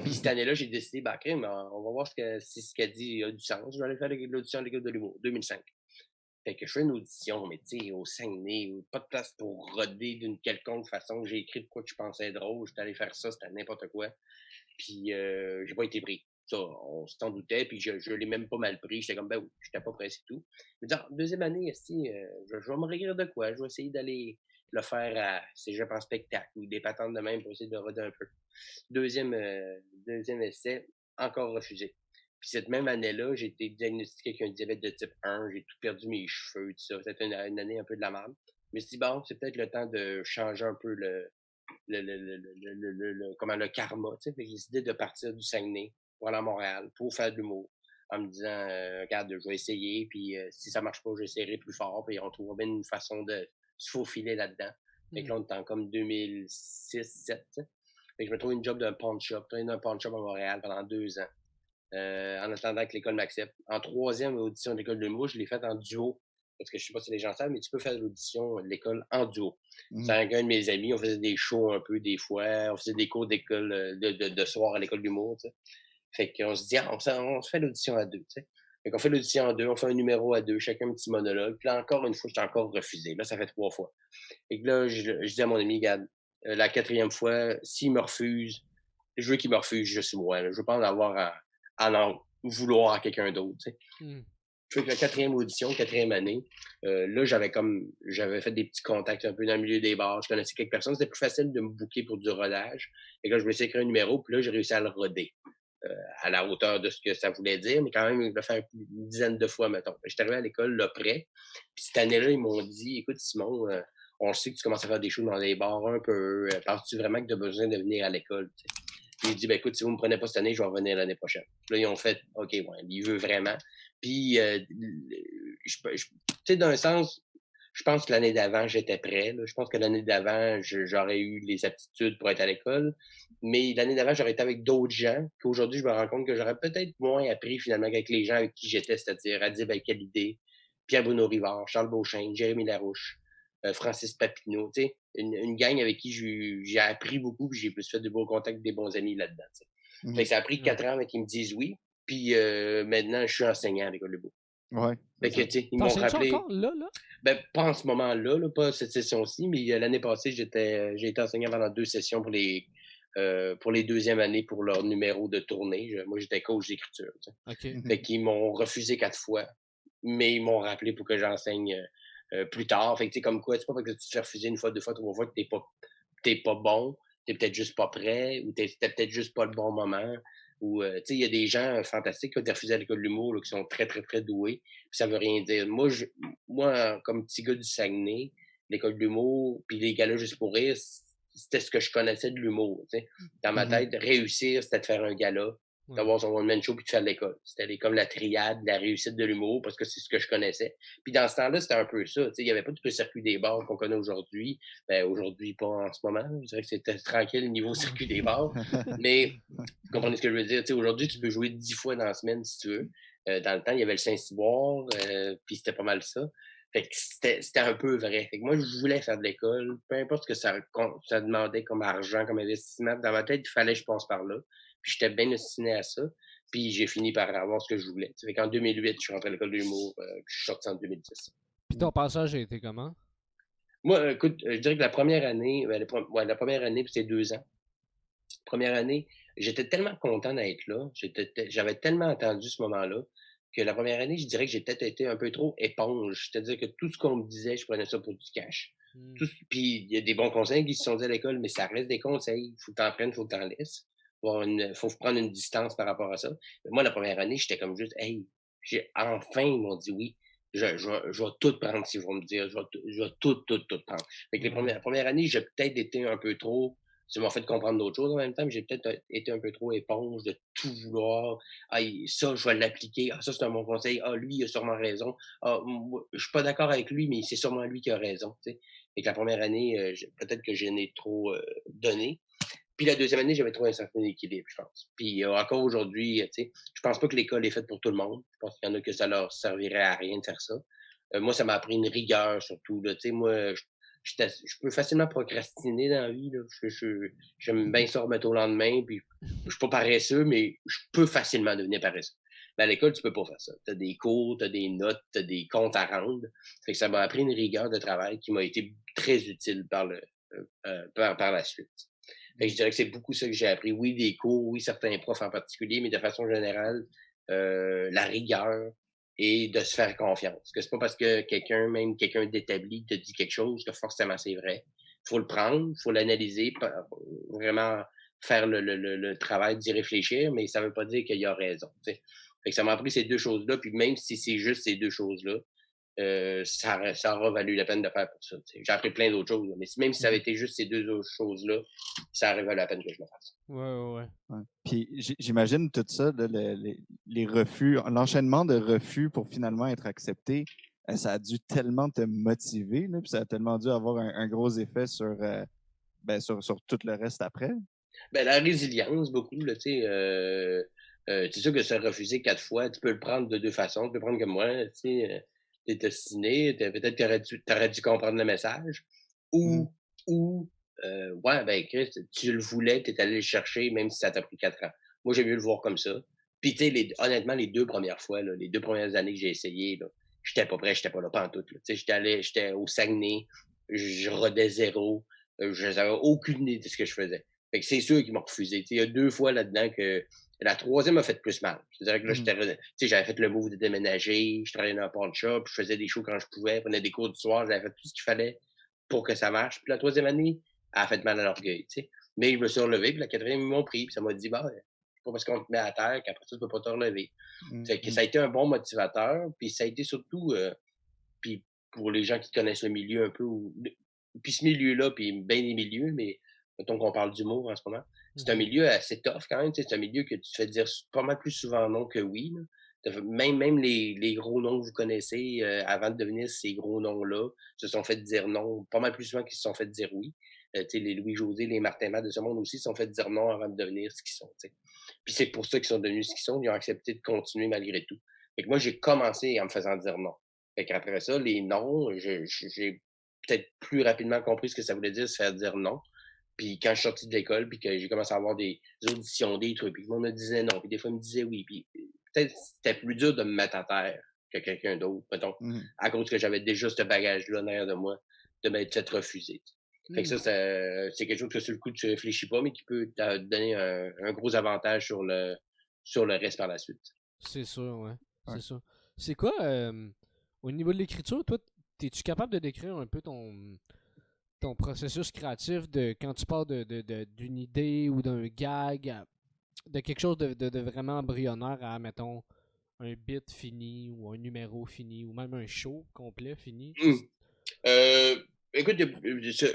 C: Puis cette année-là, j'ai décidé, bah, crème, on va voir si ce qu'elle dit a du sens. Je vais aller faire l'audition à l'école de l'humour, 2005. Fait que je fais une audition, mais tu sais, au Saguenay, pas de place pour roder d'une quelconque façon. J'ai écrit de quoi que je pensais drôle. J'étais allé faire ça, c'était n'importe quoi. Puis j'ai pas été pris. Ça, on s'en doutait, puis je l'ai même pas mal pris. J'étais comme, ben oui, j'étais pas pressé tout. Mais dans deuxième année, je vais me regarder de quoi. Je vais essayer d'aller le faire à cégep en spectacle ou des patentes de même pour essayer de roder un peu. Deuxième essai, encore refusé. Puis cette même année-là, j'ai été diagnostiqué avec un diabète de type 1. J'ai tout perdu mes cheveux, tout ça. C'était une année un peu de la merde. Mais je me suis dit, bon, c'est peut-être le temps de changer un peu comment le karma, tu sais. J'ai décidé de partir du Saguenay pour aller à Montréal pour faire de l'humour en me disant, regarde, je vais essayer, puis si ça marche pas, j'essaierai plus fort, puis on trouvera bien une façon de se faufiler là-dedans. Fait que là, on est en comme 2006-2007, tu sais. Fait que je me trouve une job d'un pawn shop. J'ai dans un pawn shop à Montréal pendant 2 ans. En attendant que l'école m'accepte. En troisième audition de l'école de l'humour, je l'ai faite en duo. Parce que je sais pas si les gens savent, mais tu peux faire l'audition de l'école en duo. C'est avec un de mes amis, on faisait des shows un peu des fois, on faisait des cours d'école de soir à l'école d'humour, tu sais. Fait qu'on se dit, on se fait l'audition à deux, tu sais. Fait qu'on fait l'audition à deux, on fait un numéro à deux, chacun un petit monologue. Puis là, encore une fois, j'étais encore refusé. Là, ça fait 3 fois. Et que là, je dis à mon ami, regarde, la 4e fois, s'il me refuse, je veux qu'il me refuse juste moi. Là. Je veux pas en avoir à en vouloir à quelqu'un d'autre, tu sais. Fait que la 4e audition, 4e année, là, j'avais fait des petits contacts un peu dans le milieu des bars. Je connaissais quelques personnes. C'était plus facile de me booker pour du rodage. Et là, je me suis écrit un numéro, puis là, j'ai réussi à le roder. À la hauteur de ce que ça voulait dire, mais quand même, il va faire une dizaine de fois, mettons. J'étais arrivé à l'école, là, prêt. Puis cette année-là, ils m'ont dit, écoute, Simon, on sait que tu commences à faire des choses dans les bars un peu. Penses-tu vraiment que tu as besoin de venir à l'école? T'sais? Puis j'ai dit, ben écoute, si vous ne me prenez pas cette année, je vais revenir l'année prochaine. Puis là, ils ont fait, OK, ouais, il veut vraiment. Puis, tu sais, d'un sens, je pense que l'année d'avant, j'étais prêt. Là. Je pense que l'année d'avant, j'aurais eu les aptitudes pour être à l'école. Mais l'année d'avant, j'aurais été avec d'autres gens qu'aujourd'hui, je me rends compte que j'aurais peut-être moins appris finalement qu'avec les gens avec qui j'étais, c'est-à-dire Adib Al-Khalidé, Pierre-Bruno Rivard, Charles Beauchesne, Jérémy Larouche, Francis Papineau. Tu sais, une gang avec qui j'ai appris beaucoup puis j'ai plus fait de beaux contacts, des bons amis là-dedans. Fait que ça a pris 4 ans avant qu'ils me disent oui. Puis maintenant, je suis enseignant à l'école de Beau.
A: Ouais.
C: Fait que, tu sais, ils m'ont rappelé.
E: Encore là?
C: Ben, pas en ce moment-là, là, pas cette session-ci, mais l'année passée, j'ai été enseignant pendant 2 sessions pour les deuxièmes années pour leur numéro de tournée. Moi, j'étais coach d'écriture.
E: OK.
C: Fait qu'ils m'ont refusé 4 fois, mais ils m'ont rappelé pour que j'enseigne plus tard. Fait que, tu sais, comme quoi, c'est pas parce que tu te fais refuser une fois, 2 fois, 3 fois que t'es pas bon, t'es peut-être juste pas prêt, ou c'était peut-être juste pas le bon moment. Ou, tu sais, il y a des gens fantastiques qui ont été refusés à l'école de l'humour, là, qui sont très, très, très doués. Puis ça veut rien dire. Moi, comme petit gars du Saguenay, l'école de l'humour, puis les galas juste pour rire, c'était ce que je connaissais de l'humour. Tu sais. Dans ma tête, réussir, c'était de faire un gala. d'avoir son one-man show puis de faire de l'école. C'était comme la triade de la réussite de l'humour parce que c'est ce que je connaissais. Puis dans ce temps-là, c'était un peu ça. Il n'y avait pas tout le circuit des bars qu'on connaît aujourd'hui. Ben, aujourd'hui, pas en ce moment. Je dirais que c'était tranquille au niveau circuit des bars. Mais vous comprenez ce que je veux dire? Aujourd'hui, tu peux jouer 10 fois dans la semaine si tu veux. Dans le temps, il y avait le Saint-Cyboire, puis c'était pas mal ça. Fait que c'était un peu vrai. Fait que moi, je voulais faire de l'école, peu importe ce que ça demandait comme argent, comme investissement. Dans ma tête, il fallait que je passe par là. Puis j'étais bien destiné à ça. Puis j'ai fini par avoir ce que je voulais. Fait qu'en 2008, je suis rentré à l'école de l'humour, puis je suis sorti en 2010.
E: Puis ton passage a été comment?
C: Moi, écoute, je dirais que la première année, la première année, puis c'est 2 ans. Première année, j'étais tellement content d'être là. J'avais tellement attendu ce moment-là que la première année, je dirais que j'ai peut-être été un peu trop éponge. C'est-à-dire que tout ce qu'on me disait, je prenais ça pour du cash. Puis il y a des bons conseils qui se sont dit à l'école, mais ça reste des conseils. Il faut que t'en prennes, il faut que t'en laisses. Faut prendre une distance par rapport à ça. Mais moi, la première année, j'étais comme juste, hey, enfin, ils m'ont dit oui. Je vais tout prendre si vous me dire. Je vais tout prendre. Fait que la première année, j'ai peut-être été un peu trop. Ça m'a fait comprendre d'autres choses en même temps, mais j'ai peut-être été un peu trop éponge de tout vouloir. Ah, ça, je vais l'appliquer. Ah, ça, c'est un bon conseil. Ah, lui, il a sûrement raison. Ah, moi, je suis pas d'accord avec lui, mais c'est sûrement lui qui a raison. T'sais. Fait que la première année, peut-être que j'en ai trop donné. Puis la deuxième année, j'avais trouvé un certain équilibre, je pense. Puis encore aujourd'hui, je pense pas que l'école est faite pour tout le monde. Je pense qu'il y en a que ça leur servirait à rien de faire ça. Moi, ça m'a appris une rigueur surtout. Là. Moi, je peux facilement procrastiner dans la vie. Là. J'aime bien ça remettre au lendemain. Puis je suis pas paresseux, mais je peux facilement devenir paresseux. Mais à l'école, tu peux pas faire ça. Tu as des cours, tu as des notes, tu as des comptes à rendre. Fait que ça m'a appris une rigueur de travail qui m'a été très utile par la suite. Fait que je dirais que c'est beaucoup ça que j'ai appris. Oui, des cours, oui, certains profs en particulier, mais de façon générale, la rigueur et de se faire confiance. Parce que c'est pas parce que quelqu'un d'établi te dit quelque chose que forcément c'est vrai. Il faut le prendre, il faut l'analyser, vraiment faire le travail d'y réfléchir, mais ça veut pas dire qu'il y a raison. T'sais. Fait que ça m'a appris ces deux choses-là, puis même si c'est juste ces deux choses-là, ça aura valu la peine de faire pour ça. T'sais. J'ai appris plein d'autres choses, mais même si ça avait été juste ces deux autres choses-là, ça aurait valu la peine que je le fasse.
E: Ouais.
A: Puis j'imagine tout ça, là, les refus, l'enchaînement de refus pour finalement être accepté, ça a dû tellement te motiver, là, puis ça a tellement dû avoir un gros effet sur tout le reste après.
C: Ben, la résilience, beaucoup, là, tu sais. C'est sûr que se refuser 4 fois, tu peux le prendre de 2 façons. Tu peux prendre comme moi, tu sais, t'es ostiné, peut-être que t'aurais dû comprendre le message. Ou, ouais, ben, Chris, tu le voulais, t'es allé le chercher, même si ça t'a pris 4 ans. Moi, j'ai mieux le voir comme ça. Puis, tu sais, honnêtement, les 2 premières fois, là, les 2 premières années que j'ai essayé, là, j'étais pas prêt, j'étais pas là pantoute. Tu sais, j'étais au Saguenay, je rodais zéro, je n'avais aucune idée de ce que je faisais. Fait que c'est sûr qu'ils m'ont refusé. Il y a 2 fois là-dedans que la troisième m'a fait plus mal. C'est-à-dire que là, j'avais fait le move de déménager, je travaillais dans un pawn shop, je faisais des shows quand je pouvais, je prenais des cours du soir, j'avais fait tout ce qu'il fallait pour que ça marche. Puis la troisième année, elle a fait mal à l'orgueil. Mais je me suis relevé, puis la quatrième, ils m'ont pris, puis ça m'a dit, bah, c'est pas parce qu'on te met à terre qu'après ça, tu peux pas te relever. Fait que ça a été un bon motivateur, puis ça a été surtout, puis pour les gens qui connaissent le milieu un peu, puis ce milieu-là, puis bien des milieux, mais mettons qu'on parle d'humour en ce moment, c'est un milieu assez tough quand même. C'est un milieu que tu te fais dire pas mal plus souvent non que oui. Là. Même les gros noms que vous connaissez, avant de devenir ces gros noms-là, se sont fait dire non pas mal plus souvent qu'ils se sont fait dire oui. Les Louis-José, les Martin Matt de ce monde aussi se sont fait dire non avant de devenir ce qu'ils sont. T'sais. Puis c'est pour ça qu'ils sont devenus ce qu'ils sont. Ils ont accepté de continuer malgré tout. Fait que moi, j'ai commencé en me faisant dire non. Fait qu'après ça, les noms, j'ai peut-être plus rapidement compris ce que ça voulait dire se faire dire non. Puis quand je suis sorti de l'école, puis que j'ai commencé à avoir des auditions, des trucs, puis on me disait non, puis des fois, il me disait oui. Puis peut-être c'était plus dur de me mettre à terre que quelqu'un d'autre, mettons, à cause que j'avais déjà ce bagage-là derrière de moi, de m'être fait refuser. Fait que ça, c'est quelque chose que sur le coup, tu réfléchis pas, mais qui peut te donner un gros avantage sur le reste par la suite.
E: C'est sûr, ouais. C'est sûr. C'est quoi, au niveau de l'écriture, toi, es-tu capable de décrire un peu ton processus créatif de quand tu pars d'une idée ou d'un gag, de quelque chose de vraiment embryonnaire à, mettons, un bit fini ou un numéro fini ou même un show complet fini?
C: Écoute,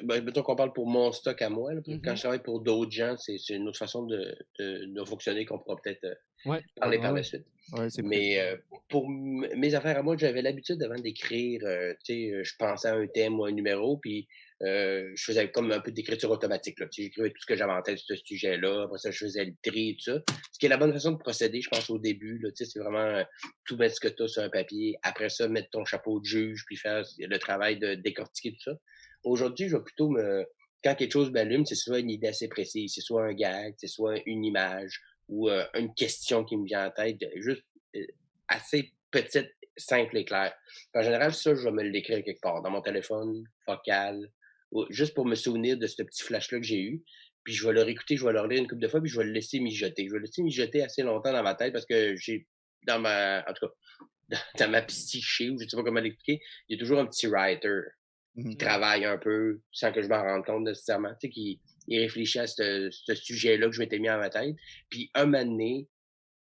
C: mettons qu'on parle pour mon stock à moi. Là, quand je
E: Mhm.
C: travaille pour d'autres gens, c'est une autre façon de fonctionner qu'on pourra peut-être
E: Ouais,
C: parler
E: ouais,
C: par la
E: ouais.
C: suite.
D: Ouais, c'est
C: Mais
D: prévu.
C: pour mes affaires à moi, j'avais l'habitude avant d'écrire, je pensais à un thème ou un numéro, puis je faisais comme un peu d'écriture automatique. Là. J'écrivais tout ce que j'avais en tête sur ce sujet-là. Après ça, je faisais le tri et tout ça. Ce qui est la bonne façon de procéder, je pense, au début. Là, c'est vraiment tout mettre ce que tu as sur un papier. Après ça, mettre ton chapeau de juge, puis faire le travail de décortiquer tout ça. Aujourd'hui, je vais plutôt quand quelque chose m'allume, c'est soit une idée assez précise, c'est soit un gag, c'est soit une image ou une question qui me vient en tête, juste assez petite, simple et claire. En général, ça, je vais me l'écrire quelque part, dans mon téléphone, vocal, ou juste pour me souvenir de ce petit flash-là que j'ai eu. Puis je vais le réécouter, je vais le relire une couple de fois, puis je vais le laisser mijoter. Je vais le laisser mijoter assez longtemps dans ma tête parce que en tout cas, dans ma psyché, ou je ne sais pas comment l'expliquer, il y a toujours un petit writer qui travaille un peu sans que je m'en rende compte nécessairement, tu sais, qui il réfléchit à ce sujet-là que je m'étais mis à ma tête. Puis un moment donné,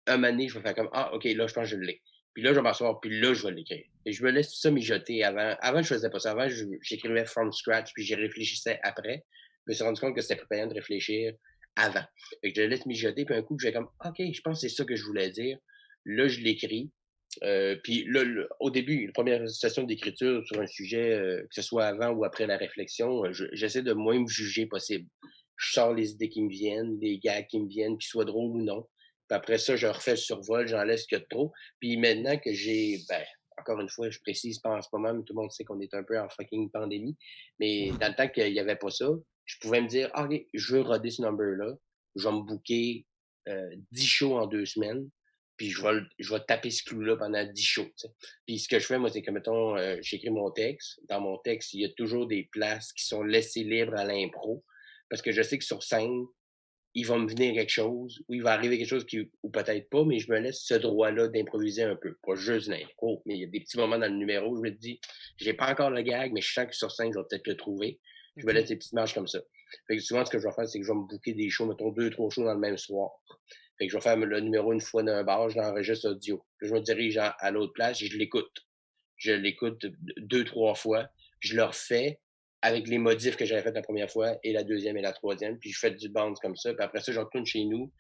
C: je vais faire comme ah, OK, là, je pense que je l'ai. Puis là, je vais m'asseoir, puis là, je vais l'écrire. Et je me laisse tout ça mijoter avant. Avant, je faisais pas ça. Avant, j'écrivais from scratch, puis j'y réfléchissais après. Je me suis rendu compte que c'était plus payant de réfléchir avant. Fait que je le laisse mijoter, puis un coup, je vais comme OK, je pense que c'est ça que je voulais dire. Là, je l'écris. Puis là, au début, la première session d'écriture sur un sujet, que ce soit avant ou après la réflexion, j'essaie de moins me juger possible. Je sors les idées qui me viennent, les gags qui me viennent, qu'ils soient drôles ou non. Puis après ça, je refais le survol, j'en laisse que trop. Puis maintenant que encore une fois, je précise pas en ce moment, mais tout le monde sait qu'on est un peu en fucking pandémie. Mais dans le temps qu'il n'y avait pas ça, je pouvais me dire, ah, OK, je veux roder ce number-là. Je vais me booker 10 shows en 2 semaines. Puis je vais taper ce clou-là pendant 10 shows. T'sais. Puis ce que je fais, moi, c'est que, mettons, j'écris mon texte. Dans mon texte, il y a toujours des places qui sont laissées libres à l'impro. Parce que je sais que sur scène, il va me venir quelque chose, ou il va arriver quelque chose ou peut-être pas, mais je me laisse ce droit-là d'improviser un peu. Pas juste l'impro, mais il y a des petits moments dans le numéro où je me dis, j'ai pas encore le gag, mais je sens que sur scène, je vais peut-être le trouver. Je me laisse des petites marges comme ça. Fait que souvent, ce que je vais faire, c'est que je vais me booker des shows, mettons 2, 3 shows dans le même soir. Fait que je vais faire le numéro une fois d'un bar, je l'enregistre audio. Puis je me dirige à l'autre place et je l'écoute. Je l'écoute 2, 3 fois. Je le refais avec les modifs que j'avais fait la première fois et la deuxième et la troisième. Puis je fais du bounce comme ça. Puis après ça, je retourne chez nous.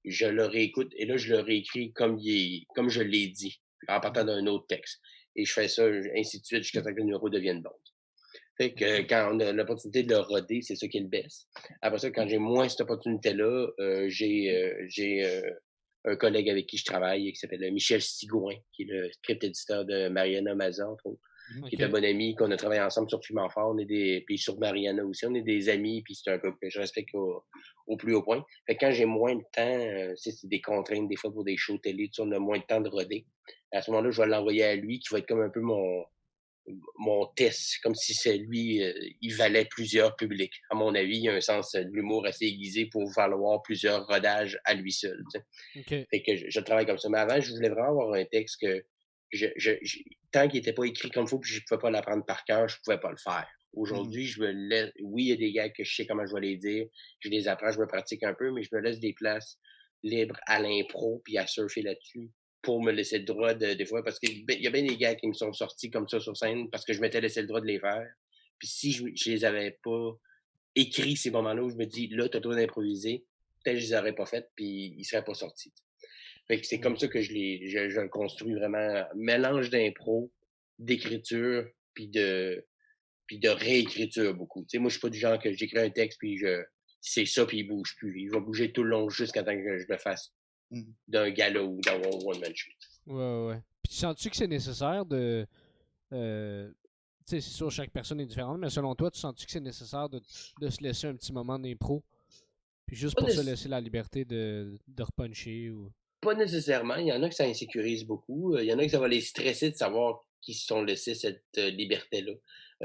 C: Je le réécoute et là, je le réécris comme je l'ai dit, en partant d'un autre texte. Et je fais ça, ainsi de suite, jusqu'à ce que le numéro devienne bon. Fait que quand on a l'opportunité de le roder, c'est ça qui est le best. Après ça, quand j'ai moins cette opportunité-là, j'ai un collègue avec qui je travaille qui s'appelle Michel Sigouin, qui est le script éditeur de Mariana Mazan, entre autres, qui est un
E: Ok.
C: bon ami, qu'on a travaillé ensemble sur Film Enfant, puis sur Mariana aussi, on est des amis, puis c'est un gars que je respecte au plus haut point. Fait que quand j'ai moins de temps, c'est des contraintes des fois pour des shows télé, tu sais, on a moins de temps de roder. À ce moment-là, je vais l'envoyer à lui, qui va être comme un peu mon test, comme si c'est lui, il valait plusieurs publics. À mon avis, il y a un sens de l'humour assez aiguisé pour valoir plusieurs rodages à lui seul. Tu sais.
E: Ok.
C: Fait que je travaille comme ça. Mais avant, je voulais vraiment avoir un texte que tant qu'il n'était pas écrit comme il faut, puis je ne pouvais pas l'apprendre par cœur, je ne pouvais pas le faire. Aujourd'hui, je me laisse. Oui, il y a des gars que je sais comment je vais les dire. Je les apprends, je me pratique un peu, mais je me laisse des places libres à l'impro puis à surfer là-dessus pour me laisser le droit des fois, parce qu'il y a bien des gars qui me sont sortis comme ça sur scène parce que je m'étais laissé le droit de les faire. Puis si je les avais pas écrits ces moments-là où je me dis, là, tu as le droit d'improviser, peut-être que je les aurais pas fait puis ils seraient pas sortis. Fait que c'est comme ça que je le construis vraiment. Mélange d'impro, d'écriture, puis de réécriture beaucoup. Tu sais, moi, je suis pas du genre que j'écris un texte puis c'est ça puis il bouge plus. Il va bouger tout le long jusqu'à temps que je le fasse d'un gala ou d'un one-man show.
E: Ouais, ouais, ouais. Puis sens-tu que c'est nécessaire de. Tu sais, c'est sûr, chaque personne est différente, mais selon toi, tu sens-tu que c'est nécessaire de se laisser un petit moment d'impro? Puis juste
C: Pas,
E: pour se
C: nécess-
E: laisser la liberté de repuncher ou.
C: pas nécessairement. Il y en a que ça insécurise beaucoup. Il y en a que ça va les stresser de savoir qu'ils se sont laissés cette liberté-là.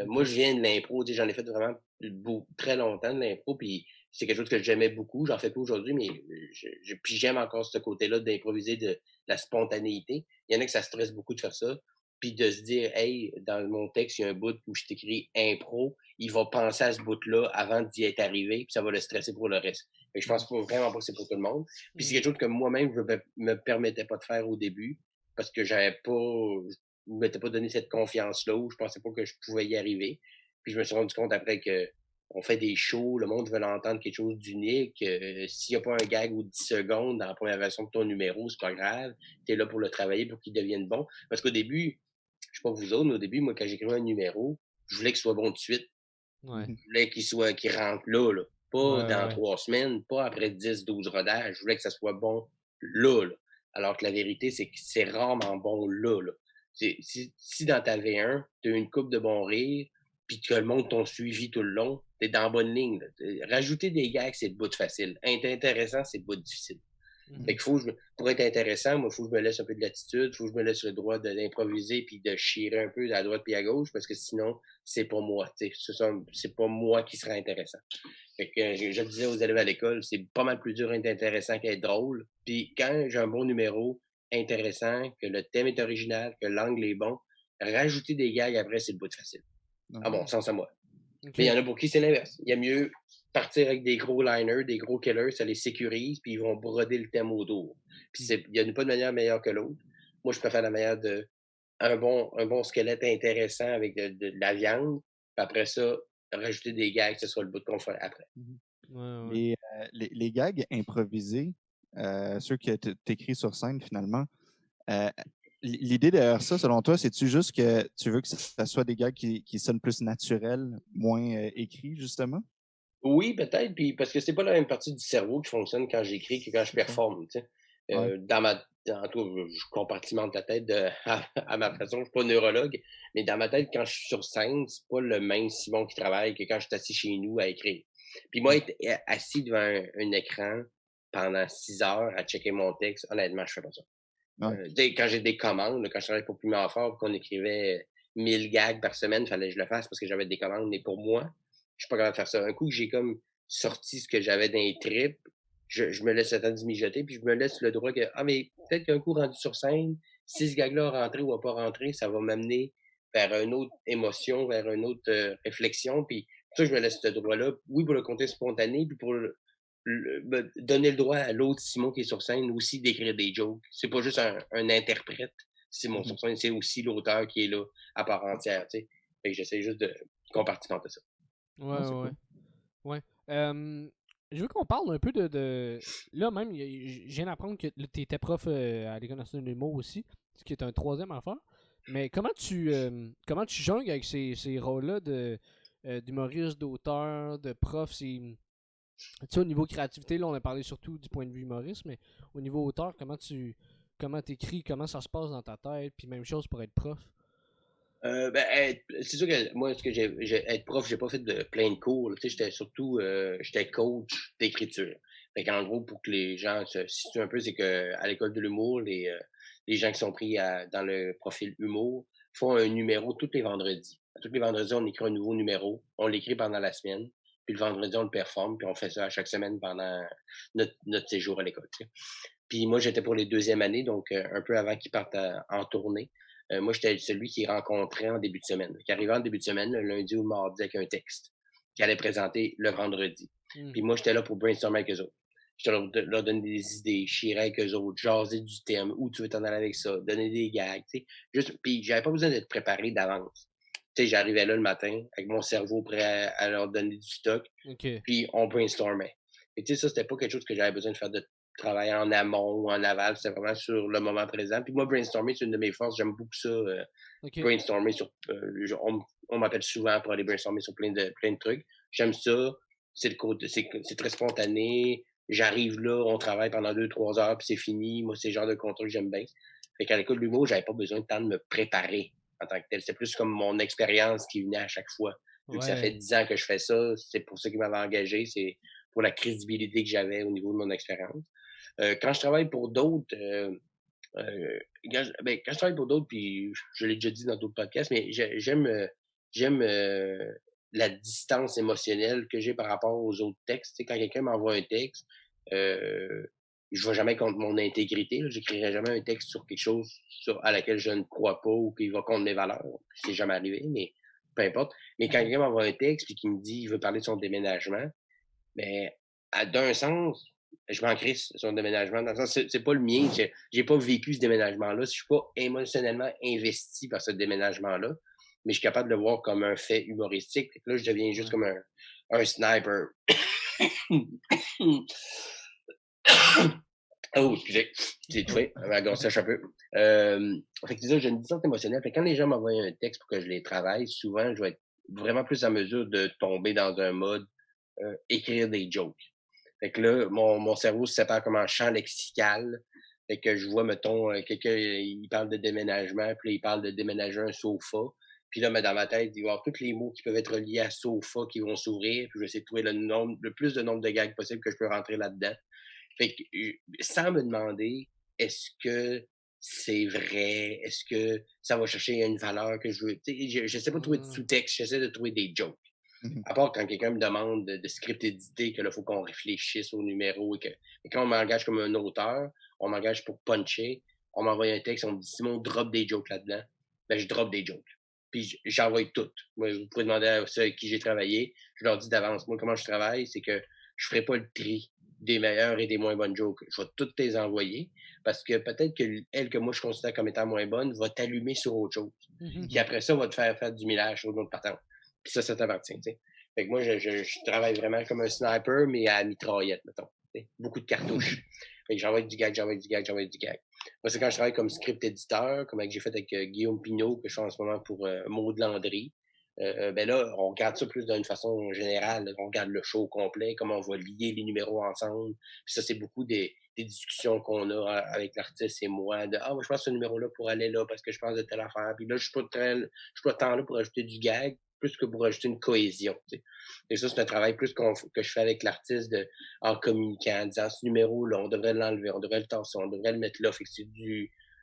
C: Moi,
E: Ok.
C: je viens de l'impro. Tu sais, j'en ai fait vraiment très longtemps de l'impro. Puis c'est quelque chose que j'aimais beaucoup. J'en fais plus aujourd'hui, mais puis j'aime encore ce côté-là d'improviser, de la spontanéité. Il y en a que ça stresse beaucoup de faire ça. Puis de se dire, hey, dans mon texte, il y a un bout où je t'écris impro. Il va penser à ce bout-là avant d'y être arrivé. Puis ça va le stresser pour le reste. Fait que je pense vraiment pas que c'est pour tout le monde. Puis c'est quelque chose que moi-même, je me permettais pas de faire au début parce que je m'étais pas donné cette confiance-là où je pensais pas que je pouvais y arriver. Puis je me suis rendu compte après que on fait des shows, le monde veut entendre quelque chose d'unique. S'il n'y a pas un gag ou 10 secondes dans la première version de ton numéro, c'est pas grave. Tu es là pour le travailler, pour qu'il devienne bon. Parce qu'au début, je sais pas vous autres, mais au début, moi, quand j'écrivais un numéro, je voulais qu'il soit bon tout de suite.
E: Ouais.
C: Je voulais qu'il rentre là. Pas
E: Ouais,
C: dans
E: ouais.
C: 3 semaines, pas après 10-12 rodages. Je voulais que ça soit bon là. Alors que la vérité, c'est que c'est rarement bon là. Si dans ta V1, tu as une coupe de bons rires, puis que le monde t'ont suivi tout le long, t'es dans la bonne ligne. Rajouter des gags, c'est le bout de facile. Être intéressant, c'est le bout de difficile. Fait que pour être intéressant, moi, il faut que je me laisse un peu de latitude, il faut que je me laisse le droit d'improviser puis de chirer un peu à droite puis à gauche, parce que sinon, c'est pas moi. C'est pas moi qui sera intéressant. Fait que je le disais aux élèves à l'école, c'est pas mal plus dur d'être intéressant qu'être drôle. Puis quand j'ai un bon numéro intéressant, que le thème est original, que l'angle est bon, rajouter des gags après, c'est le bout de facile. À mon sens à moi.
E: Ok.
C: Mais il y en a pour qui c'est l'inverse. Il y a mieux partir avec des gros liners, des gros killers, ça les sécurise, puis ils vont broder le thème autour. Puis il n'y a pas de manière meilleure que l'autre. Moi, je préfère la manière de un bon squelette intéressant avec de la viande. Puis après ça, rajouter des gags, ce sera le bout qu'on fait après.
E: Ouais, ouais.
D: Les gags improvisés, ceux que tu écris sur scène finalement, l'idée derrière ça, selon toi, c'est-tu juste que tu veux que ça soit des gags qui sonnent plus naturels, moins écrits, justement?
C: Oui, peut-être, puis parce que c'est pas la même partie du cerveau qui fonctionne quand j'écris que quand je performe, tu sais.
D: Ouais.
C: En tout cas, je compartimente la tête à ma façon, je suis pas neurologue, mais dans ma tête, quand je suis sur scène, c'est pas le même Simon qui travaille que quand je suis assis chez nous à écrire. Puis moi, être assis devant un écran pendant 6 heures à checker mon texte, honnêtement, je fais pas ça.
D: Ouais.
C: Quand j'ai des commandes, quand je travaillais pour Piment Fort, qu'on écrivait 1000 gags par semaine, il fallait que je le fasse parce que j'avais des commandes, mais pour moi, je suis pas capable de faire ça. Un coup que j'ai comme sorti ce que j'avais dans les tripes, je me laisse le temps de mijoter, puis je me laisse le droit que, mais peut-être qu'un coup rendu sur scène, si ce gag-là a rentré ou a pas rentré, ça va m'amener vers une autre émotion, vers une autre réflexion, puis ça, je me laisse ce droit-là, oui, pour le côté spontané, puis pour donner le droit à l'autre Simon qui est sur scène aussi d'écrire des jokes. C'est pas juste un interprète, Simon sur scène, c'est aussi l'auteur qui est là à part entière, tu sais. Fait que j'essaie juste de compartimenter ça.
E: Ouais,
D: c'est
E: ouais.
D: cool.
E: Ouais. Je veux qu'on parle un peu de... Là même, je viens d'apprendre que tu étais prof à l'École nationale de l'humour aussi, ce qui est un troisième affaire. Mais comment tu jongles avec ces rôles-là d'humoriste, d'auteur, de prof? Tu sais, au niveau créativité, là, on a parlé surtout du point de vue humoriste, mais au niveau auteur, comment t'écris, comment ça se passe dans ta tête, puis même chose pour être prof.
C: C'est sûr que moi, être prof, j'ai pas fait de plein de cours. Tu sais, j'étais coach d'écriture. Fait qu'en gros, pour que les gens se situent un peu, c'est que à l'école de l'humour, les gens qui sont pris dans le profil humour font un numéro tous les vendredis. Tous les vendredis, on écrit un nouveau numéro. On l'écrit pendant la semaine. Puis le vendredi, on le performe. Puis on fait ça à chaque semaine pendant notre séjour à l'école. Tu sais. Puis moi, j'étais pour les deuxièmes années, donc un peu avant qu'ils partent en tournée. Moi, j'étais celui qui rencontrait en début de semaine, qui arrivait en début de semaine, le lundi ou le mardi, avec un texte, qui allait présenter le vendredi. Puis moi, j'étais là pour brainstormer avec eux autres. J'étais là pour leur donner des idées, chirer avec eux autres, jaser du thème, où tu veux t'en aller avec ça, donner des gags, tu sais. Puis j'avais pas besoin d'être préparé d'avance. Tu sais, j'arrivais là le matin, avec mon cerveau prêt à leur donner du stock,
E: Ok.
C: puis on brainstormait. Et tu sais, ça, c'était pas quelque chose que j'avais besoin de faire de travailler en amont ou en aval, c'était vraiment sur le moment présent. Puis moi, brainstormer, c'est une de mes forces, j'aime beaucoup ça.
E: Ok.
C: Brainstormer sur. On m'appelle souvent pour aller brainstormer sur plein de trucs. J'aime ça. C'est très spontané. J'arrive là, on travaille pendant 2-3 heures, puis c'est fini. Moi, c'est le genre de contrat que j'aime bien. Fait qu'à l'école de l'humour, j'avais pas besoin de temps de me préparer en tant que tel. C'était plus comme mon expérience qui venait à chaque fois. Vu que ça fait 10 ans que je fais ça, c'est pour ça qu'ils m'avaient engagé. C'est pour la crédibilité que j'avais au niveau de mon expérience. Quand je travaille pour d'autres, quand je travaille pour d'autres, puis je l'ai déjà dit dans d'autres podcasts, mais j'aime la distance émotionnelle que j'ai par rapport aux autres textes. Tu sais, quand quelqu'un m'envoie un texte, je ne vais jamais contre mon intégrité. Je n'écrirai jamais un texte sur quelque chose à laquelle je ne crois pas ou qui va contre mes valeurs. C'est jamais arrivé, mais peu importe. Mais quand quelqu'un m'envoie un texte et qu'il me dit qu'il veut parler de son déménagement, mais d'un sens, je m'en crisse son déménagement. Dans le sens, c'est pas le mien. J'ai pas vécu ce déménagement-là. Je suis pas émotionnellement investi par ce déménagement-là. mais je suis capable de le voir comme un fait humoristique. Fait que là, je deviens juste comme un sniper. Oh, excusez, j'ai étouffé, ma gorge sèche un peu. Fait que c'est ça, j'ai une distance émotionnelle. Fait que quand les gens m'envoient un texte pour que je les travaille, souvent, je vais être vraiment plus en mesure de tomber dans un mode écrire des jokes. Fait que là, mon cerveau se sépare comme en champ lexical. Fait que je vois, mettons, quelqu'un, il parle de déménagement, puis là, il parle de déménager un sofa. Puis là, mais dans ma tête, il va y avoir tous les mots qui peuvent être liés à sofa qui vont s'ouvrir. Puis je vais essayer de trouver le plus de nombre de gags possible que je peux rentrer là-dedans. Fait que, sans me demander, est-ce que c'est vrai? Est-ce que ça va chercher une valeur que je veux? Je sais pas trouver de sous-texte, j'essaie de trouver des jokes. À part quand quelqu'un me demande de script édité, que là, il faut qu'on réfléchisse au numéro. Et quand on m'engage comme un auteur, on m'engage pour puncher, on m'envoie un texte, on me dit Simon, drop des jokes là-dedans. Ben, je drop des jokes. Puis j'envoie toutes. Moi, vous pouvez demander à ceux avec qui j'ai travaillé. Je leur dis d'avance. Moi, comment je travaille, c'est que je ferai pas le tri des meilleures et des moins bonnes jokes. Je vais toutes les envoyer parce que peut-être qu'elle que moi je considère comme étant moins bonne va t'allumer sur autre chose. Puis après ça, va te faire du millage sur une autre patente. Puis ça t'appartient, tu sais. Fait que moi, je travaille vraiment comme un sniper, mais à mitraillette, mettons. T'sais. Beaucoup de cartouches. Fait que j'envoie du gag. Moi, c'est quand je travaille comme script éditeur, comme j'ai fait avec Guillaume Pinault, que je fais en ce moment pour Maud Landry. Ben là, on regarde ça plus d'une façon générale. On regarde le show complet, comment on va lier les numéros ensemble. Puis ça, c'est beaucoup des discussions qu'on a avec l'artiste et moi. Moi, je pense que ce numéro-là pour aller là parce que je pense de telle affaire. Puis là, je suis pas tant là pour ajouter du gag, plus que pour ajouter une cohésion. T'sais. Et ça, c'est un travail plus que je fais avec l'artiste en communiquant, en disant ce numéro-là, on devrait l'enlever, on devrait le tasser, on devrait le mettre là. Fait que c'est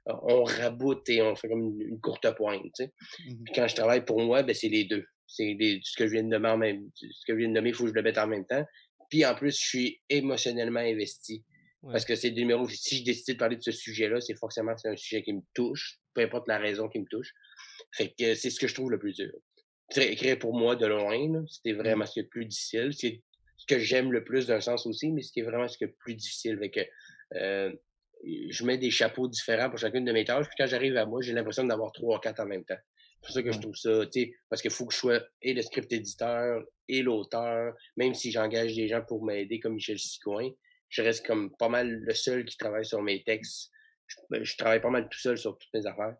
C: on raboute et on fait comme une courte pointe. Tu sais. Puis quand je travaille pour moi, ben, c'est les deux. Ce que je viens de nommer il faut que je le mette en même temps. Puis en plus, je suis émotionnellement investi. Ouais. Parce que c'est des numéros, si je décide de parler de ce sujet-là, c'est forcément un sujet qui me touche, peu importe la raison qui me touche. Fait que c'est ce que je trouve le plus dur. Écrire pour moi de loin, c'était vraiment ce qui est le plus difficile. C'est ce que j'aime le plus d'un sens aussi, mais ce qui est vraiment ce qui est le plus difficile. Fait que, je mets des chapeaux différents pour chacune de mes tâches, puis quand j'arrive à moi, j'ai l'impression d'avoir 3 ou 4 en même temps. C'est pour ça que je trouve ça, tu sais, parce qu'il faut que je sois et le script éditeur et l'auteur, même si j'engage des gens pour m'aider comme Michel Sigouin, je reste comme pas mal le seul qui travaille sur mes textes. Je travaille pas mal tout seul sur toutes mes affaires.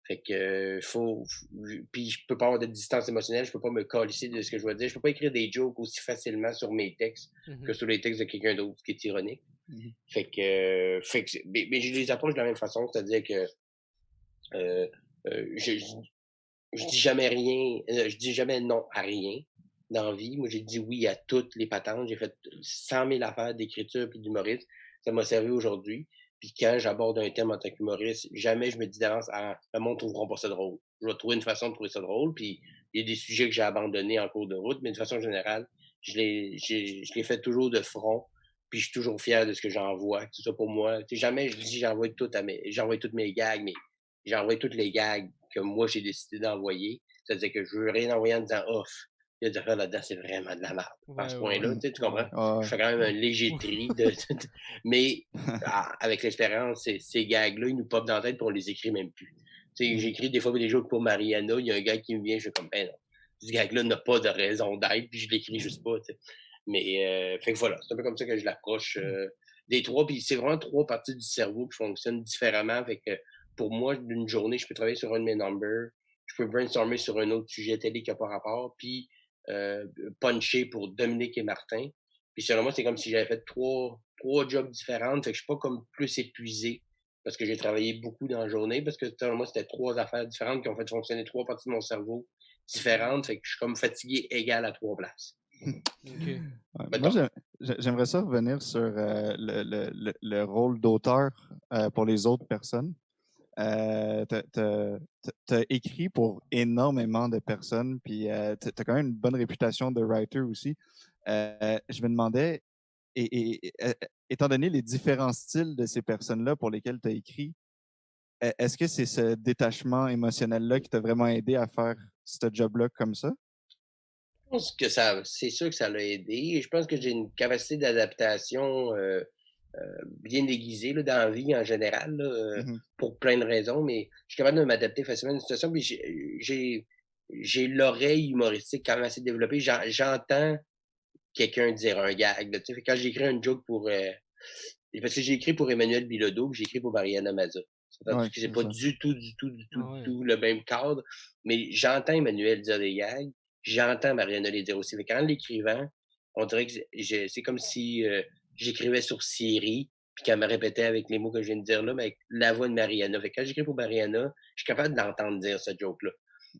C: Fait que puis je peux pas avoir de distance émotionnelle, je peux pas me calisser de ce que je veux dire. Je peux pas écrire des jokes aussi facilement sur mes textes que sur les textes de quelqu'un d'autre, ce qui est ironique. Fait que mais je les approche de la même façon, c'est-à-dire que je dis jamais rien, je dis jamais non à rien dans la vie. Moi, j'ai dit oui à toutes les patentes. J'ai fait 100 000 affaires d'écriture puis d'humoriste. Ça m'a servi aujourd'hui. Puis quand j'aborde un thème en tant qu'humoriste, jamais je me dis d'avance, le monde ne trouveront pas ça drôle. Je vais trouver une façon de trouver ça drôle. Puis il y a des sujets que j'ai abandonnés en cours de route, mais de façon générale, je les fais toujours de front. Puis je suis toujours fier de ce que j'envoie. C'est ça pour moi. T'sais, jamais je dis j'envoie toutes mes gags, mais j'envoie toutes les gags que moi j'ai décidé d'envoyer. C'est-à-dire que je veux rien envoyer en disant off. Il y a des affaires là-dedans, c'est vraiment de la merde. À ce point-là, tu comprends? Je fais quand même un léger tri. Mais avec l'expérience, ces gags-là, ils nous popent dans la tête et on les écrit même plus. J'écris des fois des jokes pour Mariana, il y a un gars qui me vient, je suis comme, ben non, ce gag-là n'a pas de raison d'être, puis je l'écris juste pas. T'sais. Mais fait que voilà, c'est un peu comme ça que je l'approche des trois. Puis c'est vraiment 3 parties du cerveau qui fonctionnent différemment. Fait que pour moi, d'une journée, je peux travailler sur un de mes numbers, je peux brainstormer sur un autre sujet télé qui n'a pas rapport, puis puncher pour Dominique et Martin. Puis selon moi, c'est comme si j'avais fait trois jobs différentes. Fait que je suis pas comme plus épuisé parce que j'ai travaillé beaucoup dans la journée, parce que selon moi, c'était 3 affaires différentes qui ont fait fonctionner 3 parties de mon cerveau différentes. Fait que je suis comme fatigué égal à 3 places.
D: Okay. Moi, j'aimerais ça revenir sur le rôle d'auteur pour les autres personnes. T'as écrit pour énormément de personnes, puis t'as quand même une bonne réputation de writer aussi. Je me demandais, étant donné les différents styles de ces personnes-là pour lesquelles tu as écrit, est-ce que c'est ce détachement émotionnel-là qui t'a vraiment aidé à faire ce job-là comme ça?
C: Je pense que c'est sûr que ça l'a aidé. Je pense que j'ai une capacité d'adaptation bien aiguisée là, dans la vie en général, là, pour plein de raisons, mais je suis capable de m'adapter facilement à une situation. Puis j'ai l'oreille humoristique quand même assez développée. J'entends quelqu'un dire un gag. Là, tu sais. Quand j'écris une joke pour... parce que j'ai écrit pour Emmanuel Bilodeau, puis j'ai écrit pour Mariana Maza.
D: Ouais,
C: C'est
D: c'est
C: pas
D: ça.
C: du tout
E: Ah ouais.
C: le même cadre, mais j'entends Emmanuel dire des gags, j'entends Mariana les dire aussi. Mais quand l'écrivant, on dirait que c'est comme si j'écrivais sur Siri, puis qu'elle me répétait avec les mots que je viens de dire là, mais avec la voix de Mariana. Fait que quand j'écris pour Mariana, je suis capable d'entendre dire ce joke-là.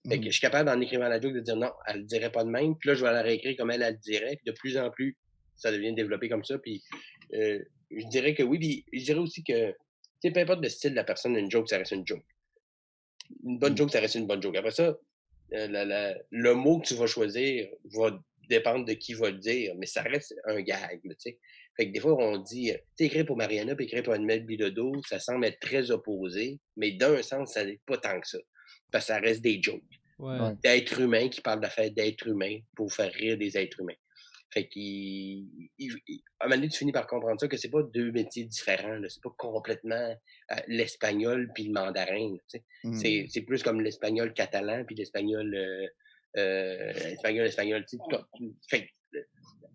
C: Fait que je suis capable, en écrivant la joke, de dire non, elle le dirait pas de même. Puis là, je vais la réécrire comme elle le dirait. Puis de plus en plus, ça devient développé comme ça. Puis je dirais que oui. Puis je dirais aussi que, tu sais, peu importe le style de la personne, une joke, ça reste une joke. Une bonne joke, ça reste une bonne joke. Après ça, le mot que tu vas choisir va dépendre de qui va le dire, mais ça reste un gag, tu sais. Fait que des fois, on dit, tu sais, écrire pour Mariana puis écrire pour Annabelle Bilodeau, ça semble être très opposé, mais d'un sens, ça n'est pas tant que ça. Parce que ça reste des jokes.
E: Ouais.
D: Ouais.
C: D'êtres humains qui parlent d'affaires d'êtres humains pour faire rire des êtres humains. Fait qu'à un moment donné, tu finis par comprendre ça, que c'est pas deux métiers différents, là. C'est pas complètement l'espagnol puis le mandarin, là, tu sais. C'est plus comme l'espagnol catalan puis l'espagnol espagnol, tu sais. Fait que,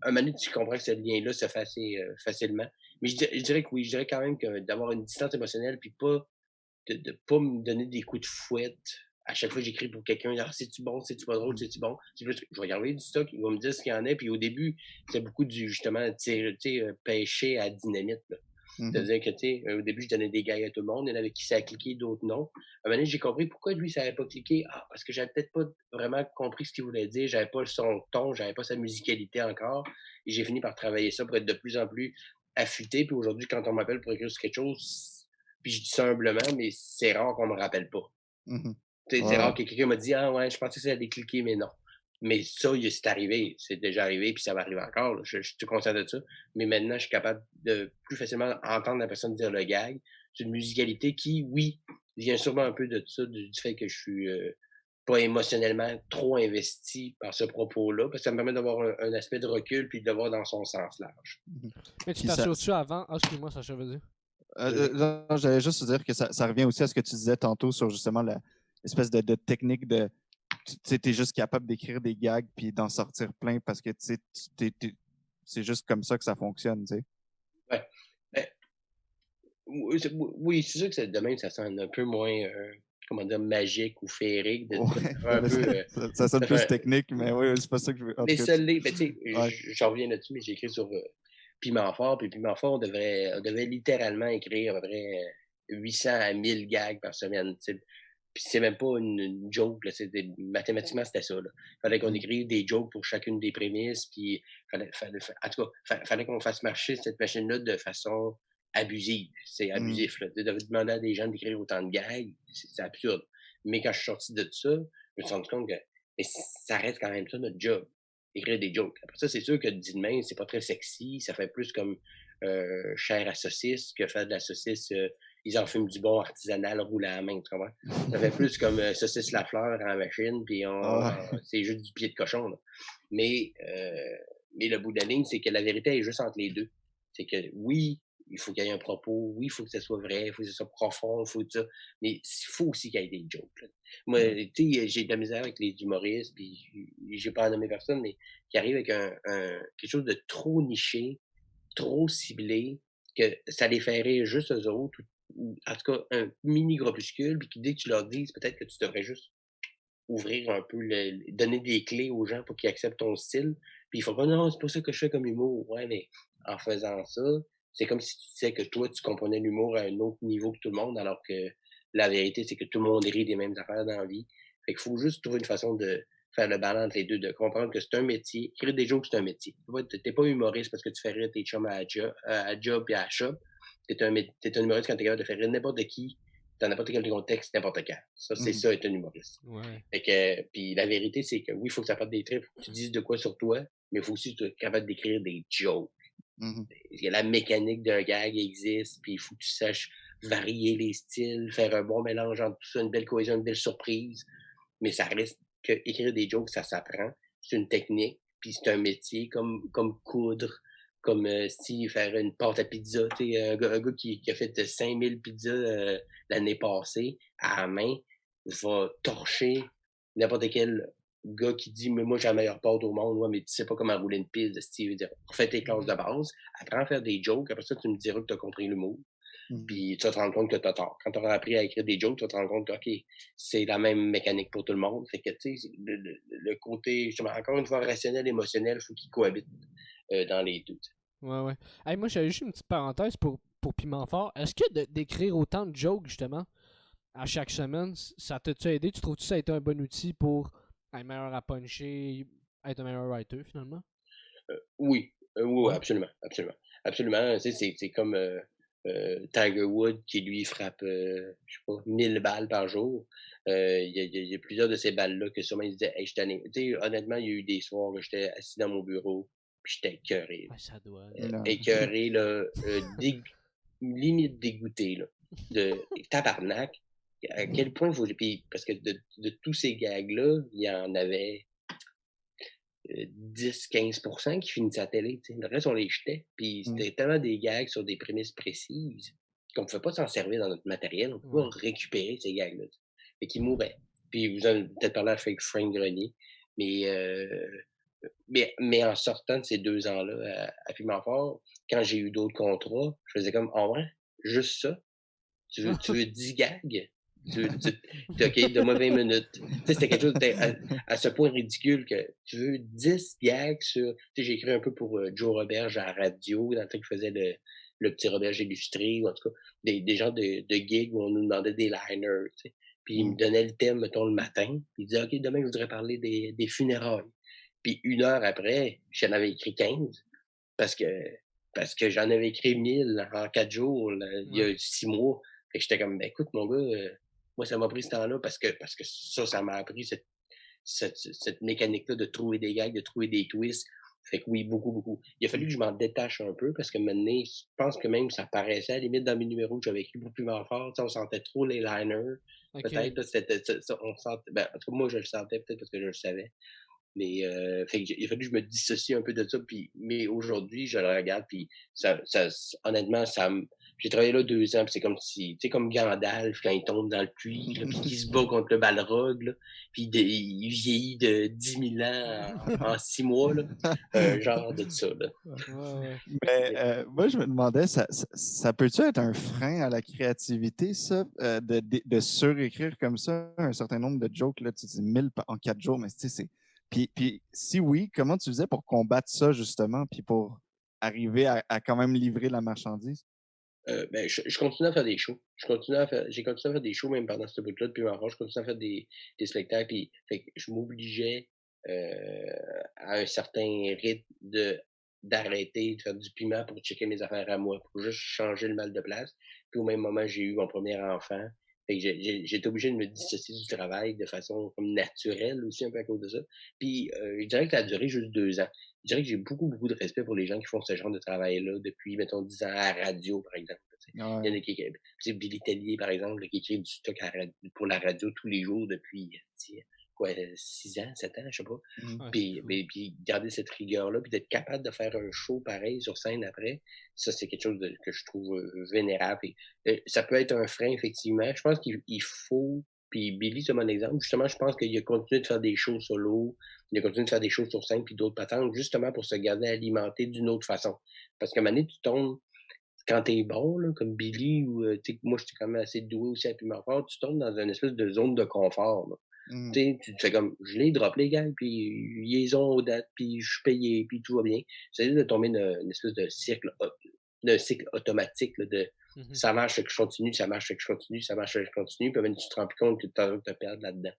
C: un moment donné, tu comprends que ce lien-là se fait assez facilement. Mais je dirais que oui, je dirais quand même que d'avoir une distance émotionnelle puis pas de pas me donner des coups de fouette à chaque fois que j'écris pour quelqu'un. Ah, c'est-tu bon, c'est-tu pas drôle, c'est-tu bon? C'est plus que je vais y envoyer du stock, il va me dire ce qu'il y en a. Puis au début, c'est beaucoup du, justement, tu sais, pêcher à dynamite, là. C'est-à-dire que, tu sais, au début, je donnais des gags à tout le monde. Il y en avait qui ça a cliqué, d'autres non. À un moment donné, j'ai compris pourquoi lui, ça n'avait pas cliqué. Ah, parce que j'avais peut-être pas vraiment compris ce qu'il voulait dire. J'avais pas son ton, j'avais pas sa musicalité encore. Et j'ai fini par travailler ça pour être de plus en plus affûté. Puis aujourd'hui, quand on m'appelle pour écrire sur quelque chose, puis je dis ça humblement, mais c'est rare qu'on me rappelle pas. C'est rare que quelqu'un me dise ah ouais, je pensais que ça allait cliquer, mais non. Mais ça, c'est arrivé. C'est déjà arrivé, puis ça va arriver encore. Là. Je suis conscient de ça. Mais maintenant, je suis capable de plus facilement entendre la personne dire le gag. C'est une musicalité qui, oui, vient sûrement un peu de ça, du fait que je suis pas émotionnellement trop investi par ce propos-là, parce que ça me permet d'avoir un aspect de recul puis de le voir dans son sens large.
E: Mais tu
D: Puis ça-
E: t'assures-tu avant? Ah, excuse-moi, Sacha, vas-y.
D: non, j'allais juste te dire que ça revient aussi à ce que tu disais tantôt sur justement l'espèce de technique de. Tu sais, t'es juste capable d'écrire des gags puis d'en sortir plein parce que tu sais, c'est juste comme ça que ça fonctionne, tu sais.
C: Ouais. Ben, oui, c'est sûr que demain, ça sonne un peu moins, comment dire, magique ou féerique. De
D: Ouais,
C: faire un peu,
D: ça sonne
C: de
D: plus
C: faire-
D: technique, mais oui, c'est pas ça que je veux. En
C: mais
D: tout cas,
C: ça l'est, ben, tu sais,
D: ouais.
C: j'en reviens là-dessus, mais j'ai écrit sur Piment Fort, puis Piment Fort, on devait littéralement écrire à peu près 800 à 1000 gags par semaine, tu sais. Puis c'est même pas une joke, là, mathématiquement, c'était ça, là. Fallait qu'on écrive des jokes pour chacune des prémices, puis en tout cas, fallait qu'on fasse marcher cette machine-là de façon abusive. C'est abusif, là. De demander à des gens d'écrire autant de gags, c'est absurde. Mais quand je suis sorti de ça, je me suis rendu compte que mais ça reste quand même ça notre job, écrire des jokes. Après ça, c'est sûr que dit de même, c'est pas très sexy, ça fait plus comme chair à saucisse que faire de la saucisse. Ils en fument du bon artisanal roulé à la main, tu comprends? Ça fait plus comme saucisse la fleur en machine, puis c'est juste du pied de cochon. Là. Mais, le bout de la ligne, c'est que la vérité est juste entre les deux. C'est que oui, il faut qu'il y ait un propos, oui, il faut que ce soit vrai, il faut que ce soit profond, il faut tout ça, mais il faut aussi qu'il y ait des jokes. Là. Moi, tu sais, j'ai de la misère avec les humoristes, puis j'ai pas à nommer personne, mais qui arrivent avec quelque chose de trop niché, trop ciblé, que ça les fait rire juste eux autres, ou en tout cas un mini groupuscule, puis qui dès que tu leur dises, peut-être que tu devrais juste ouvrir un peu, donner des clés aux gens pour qu'ils acceptent ton style. Puis il faut pas, non, c'est pas ça que je fais comme humour. Ouais, mais en faisant ça, c'est comme si tu disais que toi, tu comprenais l'humour à un autre niveau que tout le monde, alors que la vérité, c'est que tout le monde rit des mêmes affaires dans la vie. Fait qu'il faut juste trouver une façon de faire le balance entre les deux, de comprendre que c'est un métier. Écrire des jokes, c'est un métier. T'es pas humoriste parce que tu fais rire tes chums à job et à la shop. T'es un humoriste quand t'es capable de faire rire n'importe qui, dans n'importe quel contexte, n'importe quand. Ça, c'est ça, être un humoriste.
E: Ouais.
C: Fait que, puis la vérité, c'est que oui, il faut que ça parte des traits, faut que tu dises de quoi sur toi, mais il faut aussi que tu sois capable d'écrire des jokes. Il y a la mécanique d'un gag existe, puis il faut que tu saches varier les styles, faire un bon mélange entre tout ça, une belle cohésion, une belle surprise. Mais ça reste que écrire des jokes, ça s'apprend. C'est une technique, puis c'est un métier comme coudre, comme si faire une pâte à pizza. Tu sais, un gars qui a fait 5000 pizzas l'année passée à la main va torcher n'importe quel gars qui dit, mais moi, j'ai la meilleure porte au monde, ouais, mais tu sais pas comment rouler une piste, Steve. Dire, refais tes classes de base, apprends à faire des jokes, après ça, tu me diras que tu as compris l'humour. Puis tu vas te rendre compte que tu as tort. Quand tu auras appris à écrire des jokes, tu vas te rendre compte que, OK, c'est la même mécanique pour tout le monde. Fait que, tu sais, le côté, justement, encore une fois, rationnel, émotionnel, il faut qu'ils cohabitent dans les deux.
E: Ouais. Hey, moi, j'avais juste une petite parenthèse pour Piment Fort. Est-ce que d'écrire autant de jokes, justement, à chaque semaine, ça t'a-tu aidé? Tu trouves que ça a été un bon outil pour être meilleur à puncher, être un meilleur writer, finalement?
C: Oui, oui,
E: Ouais.
C: absolument, absolument. Absolument, tu sais, c'est comme Tiger Woods qui, lui, frappe, je sais pas, 1000 balles par jour. Il y a plusieurs de ces balles-là que sûrement ils se disaient, hey, je t'en ai. Tu sais, honnêtement, il y a eu des soirs où j'étais assis dans mon bureau, puis j'étais écœuré.
E: Ouais, ça doit.
C: Écœuré, là, limite dégoûté, là, de tabarnak. À quel point faut. Puis, parce que de tous ces gags-là, il y en avait 10-15% qui finissaient à la télé. T'sais. Le reste, on les jetait. Puis c'était tellement des gags sur des prémices précises qu'on ne pouvait pas s'en servir dans notre matériel. On ne pouvait pas récupérer ces gags-là. Fait qu'ils mouraient. Puis vous avez peut-être parlé à Frank Grenier. Mais en sortant de ces 2 ans-là à Piment Fort, quand j'ai eu d'autres contrats, je faisais comme, ah ouais, juste ça? Tu veux 10 gags? OK, donne-moi 20 minutes. Tu sais, c'était quelque chose à ce point ridicule que tu veux 10 gags sur. Tu sais, j'ai écrit un peu pour Joe Roberge à la radio, dans le temps qu'il faisait le petit Roberge illustré, ou en tout cas, des genres de gigs où on nous demandait des liners. Tu sais. Puis il me donnait le thème, mettons, le matin. Puis il disait, OK, demain, je voudrais parler des funérailles. Puis 1 heure après, j'en avais écrit 15 parce que, parce que j'en avais écrit 1000 en 4 jours, là, il y a 6 mois. Fait que j'étais comme, ben écoute, mon gars, moi, ça m'a pris ce temps-là parce que ça m'a appris cette mécanique-là de trouver des gags, de trouver des twists. Fait que oui, beaucoup, beaucoup. Il a fallu que je m'en détache un peu parce que maintenant, je pense que même ça paraissait à la limite dans mes numéros que j'avais écrit beaucoup plus fort. On sentait trop les liners.
E: Ok.
C: Peut-être, on sentait, ben, en tout cas, moi, je le sentais peut-être parce que je le savais. Mais fait que il a fallu que je me dissocie un peu de ça. Mais aujourd'hui, je le regarde, puis honnêtement, j'ai travaillé là 2 ans, puis c'est comme si, tu sais, comme Gandalf quand il tombe dans le puits, là, puis qu'il se bat contre le Balrog, là, puis il vieillit de 10 000 ans en 6 mois, là, genre de ça. Là.
E: Ouais.
A: Mais moi, je me demandais, ça peut-tu être un frein à la créativité, ça, de surécrire comme ça un certain nombre de jokes, là, tu dis 1000 en 4 jours, mais tu sais, c'est. Puis si oui, comment tu faisais pour combattre ça, justement, puis pour arriver à quand même livrer la marchandise?
C: Ben, je continue à faire des shows. J'ai continué à faire des shows même pendant ce bout-là depuis ma je continue à faire des spectacles. Puis, fait que je m'obligeais à un certain rythme d'arrêter de faire du piment pour checker mes affaires à moi, pour juste changer le mal de place. Puis au même moment, j'ai eu mon premier enfant. Fait que j'ai été obligé de me dissocier du travail de façon comme naturelle aussi, un peu à cause de ça. Puis je dirais que ça a duré juste 2 ans. Je dirais que j'ai beaucoup, beaucoup de respect pour les gens qui font ce genre de travail-là depuis, mettons, 10 ans à la radio, par exemple. Il y en a qui, c'est Billy Tellier, par exemple, qui écrit du stock pour la radio tous les jours depuis, quoi, 6 ans, 7 ans, je sais pas. Puis garder cette rigueur-là, puis d'être capable de faire un show pareil sur scène après, ça, c'est quelque chose que je trouve vénérable. Et, ça peut être un frein, effectivement. Je pense qu'il faut, puis Billy, c'est mon exemple, justement, je pense qu'il a continué de faire des shows solo, il a continué de faire des choses sur scène puis d'autres patentes, justement pour se garder alimenté d'une autre façon. Parce qu'à un moment donné, tu tombes, quand t'es bon, là, comme Billy, ou moi, j'étais quand même assez doué aussi à Piment Fort, tu tombes dans une espèce de zone de confort. Là. Tu te fais comme, je les drop les gars, puis ils ont aux dates, puis je suis payé, puis tout va bien. C'est de tomber dans une espèce de cycle automatique là, de ça marche, que je continue, ça marche, que je continue, ça marche, que je continue, puis même tu te rends plus compte que tu as te perdre là-dedans.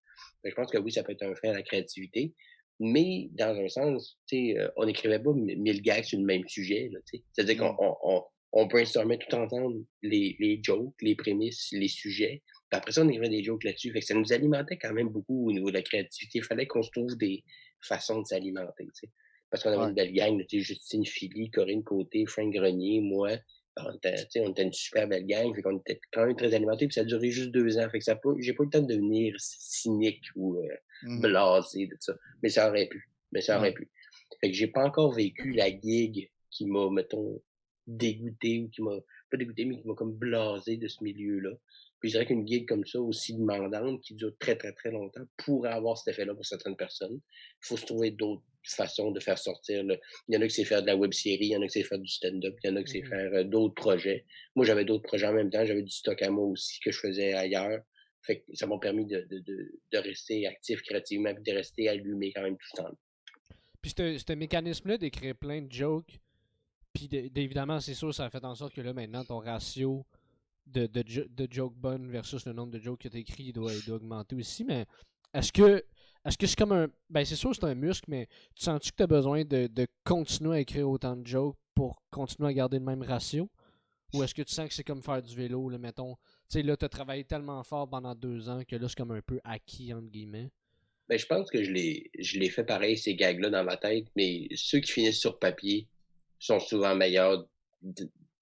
C: Je pense que oui, ça peut être un frein à la créativité. Mais dans un sens, on n'écrivait pas 1000 gags sur le même sujet. C'est-à-dire qu'on brainstormait tout ensemble les jokes, les prémices, les sujets. Puis après ça, on écrivait des jokes là-dessus. Fait que ça nous alimentait quand même beaucoup au niveau de la créativité. Il fallait qu'on se trouve des façons de s'alimenter. Parce qu'on avait une belle gang, Justine Philly, Corinne Côté, Frank Grenier, moi. On était une super belle gang. Fait qu'on était quand même très alimentés. Puis ça a duré juste 2 ans. Fait que j'ai pas eu le temps de devenir cynique ou blasé de ça. Mais ça aurait pu. Fait que j'ai pas encore vécu la gig qui m'a, mettons, dégoûté ou pas dégoûté, mais qui m'a comme blasé de ce milieu-là. Puis je dirais qu'une gig comme ça, aussi demandante, qui dure très, très, très longtemps, pourrait avoir cet effet-là pour certaines personnes. Il faut se trouver d'autres façons de faire sortir. Il y en a qui savent faire de la web-série, il y en a qui savent faire du stand-up, il y en a qui savent faire d'autres projets. Moi, j'avais d'autres projets en même temps. J'avais du stock à moi aussi que je faisais ailleurs. Fait que ça m'a permis de rester actif créativement et de rester allumé quand même tout le temps.
E: Puis ce mécanisme-là d'écrire plein de jokes, puis évidemment, c'est sûr, ça a fait en sorte que là, maintenant, ton ratio de jokes bonnes versus le nombre de jokes que tu écris, il doit augmenter aussi. Mais est-ce que c'est comme un. Ben, c'est sûr, c'est un muscle, mais tu sens-tu que tu as besoin de continuer à écrire autant de jokes pour continuer à garder le même ratio? Ou est-ce que tu sens que c'est comme faire du vélo, là, mettons? Tu sais, là, tu as travaillé tellement fort pendant 2 ans que là, c'est comme un peu acquis, entre guillemets.
C: Ben, je pense que je l'ai fait pareil, ces gags-là, dans ma tête, mais ceux qui finissent sur papier sont souvent meilleurs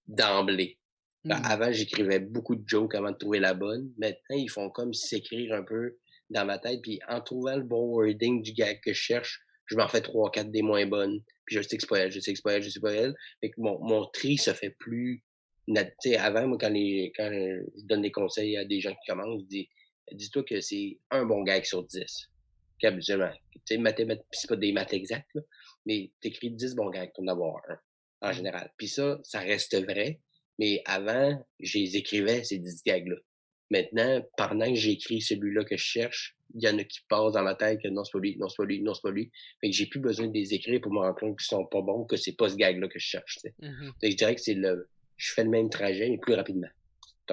C: d'emblée. Avant, j'écrivais beaucoup de jokes avant de trouver la bonne. Maintenant, ils font comme s'écrire un peu dans ma tête, puis en trouvant le bon wording du gag que je cherche, je m'en fais 3-4 des moins bonnes. Puis je sais que c'est pas elle, je sais que c'est pas elle, je sais pas elle. Fait que mon tri se fait plus... Tu sais, avant, moi, quand je donne des conseils à des gens qui commencent, je dis, dis-toi que c'est un bon gag sur 10. Puis habituellement, tu sais, c'est pas des maths exactes, là, mais t'écris 10 bons gags pour en avoir un, en général. Puis ça reste vrai. Mais avant, je les écrivais, ces 10 gags-là. Maintenant, pendant que j'écris celui-là que je cherche, il y en a qui passent dans ma tête que non, c'est pas lui, non, c'est pas lui, non, c'est pas lui. Fait que j'ai plus besoin de les écrire pour me rendre compte qu'ils sont pas bons, que c'est pas ce gag-là que je cherche, tu sais. Fait que je dirais que je fais le même trajet, mais plus rapidement.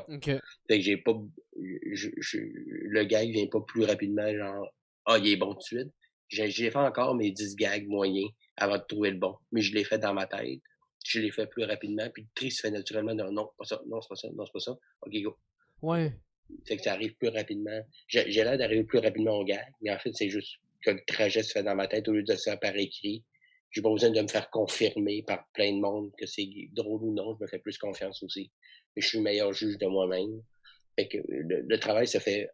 E: OK.
C: Fait que j'ai pas, le gag vient pas plus rapidement, genre, il est bon tout de suite. J'ai fait encore mes 10 gags moyens avant de trouver le bon. Mais je l'ai fait dans ma tête. Je l'ai fait plus rapidement, puis le tri se fait naturellement dans non, pas ça, non, c'est pas ça, non, c'est pas ça. OK, go.
E: Ouais.
C: Fait que ça arrive plus rapidement. J'ai l'air d'arriver plus rapidement au gag, mais en fait, c'est juste que le trajet se fait dans ma tête au lieu de se faire par écrit. J'ai pas besoin de me faire confirmer par plein de monde que c'est drôle ou non. Je me fais plus confiance aussi. Mais je suis le meilleur juge de moi-même. Fait que le travail se fait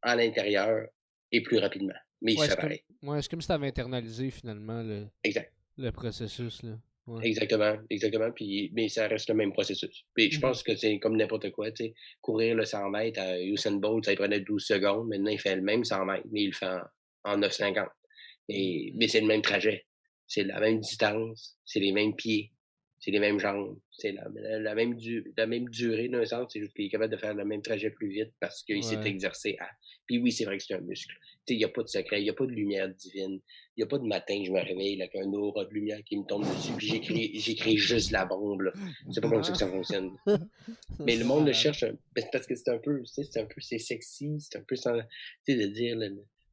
C: à l'intérieur et plus rapidement. Mais il se fait pareil.
E: C'est comme si tu avais internalisé finalement
C: Exact.
E: le processus. Là. Ouais.
C: Exactement. Puis, mais ça reste le même processus. Puis je pense que c'est comme n'importe quoi, tu sais. Courir le 100 mètres à Usain Bolt, ça lui prenait 12 secondes. Maintenant, il fait le même 100 mètres, mais il le fait en 9,50. Mais c'est le même trajet. C'est la même distance, c'est les mêmes pieds, c'est les mêmes jambes, c'est la même durée d'un sens, c'est juste qu'il est capable de faire le même trajet plus vite parce qu'il s'est exercé à. Puis oui, c'est vrai que c'est un muscle. Tu sais, il n'y a pas de secret, il n'y a pas de lumière divine. Il n'y a pas de matin, je me réveille avec un aura de lumière qui me tombe dessus, puis j'écris juste la bombe, là. C'est pas comme ça que ça fonctionne. Mais le monde le cherche, parce que c'est un peu, tu sais, c'est sexy, c'est un peu, tu sais, de dire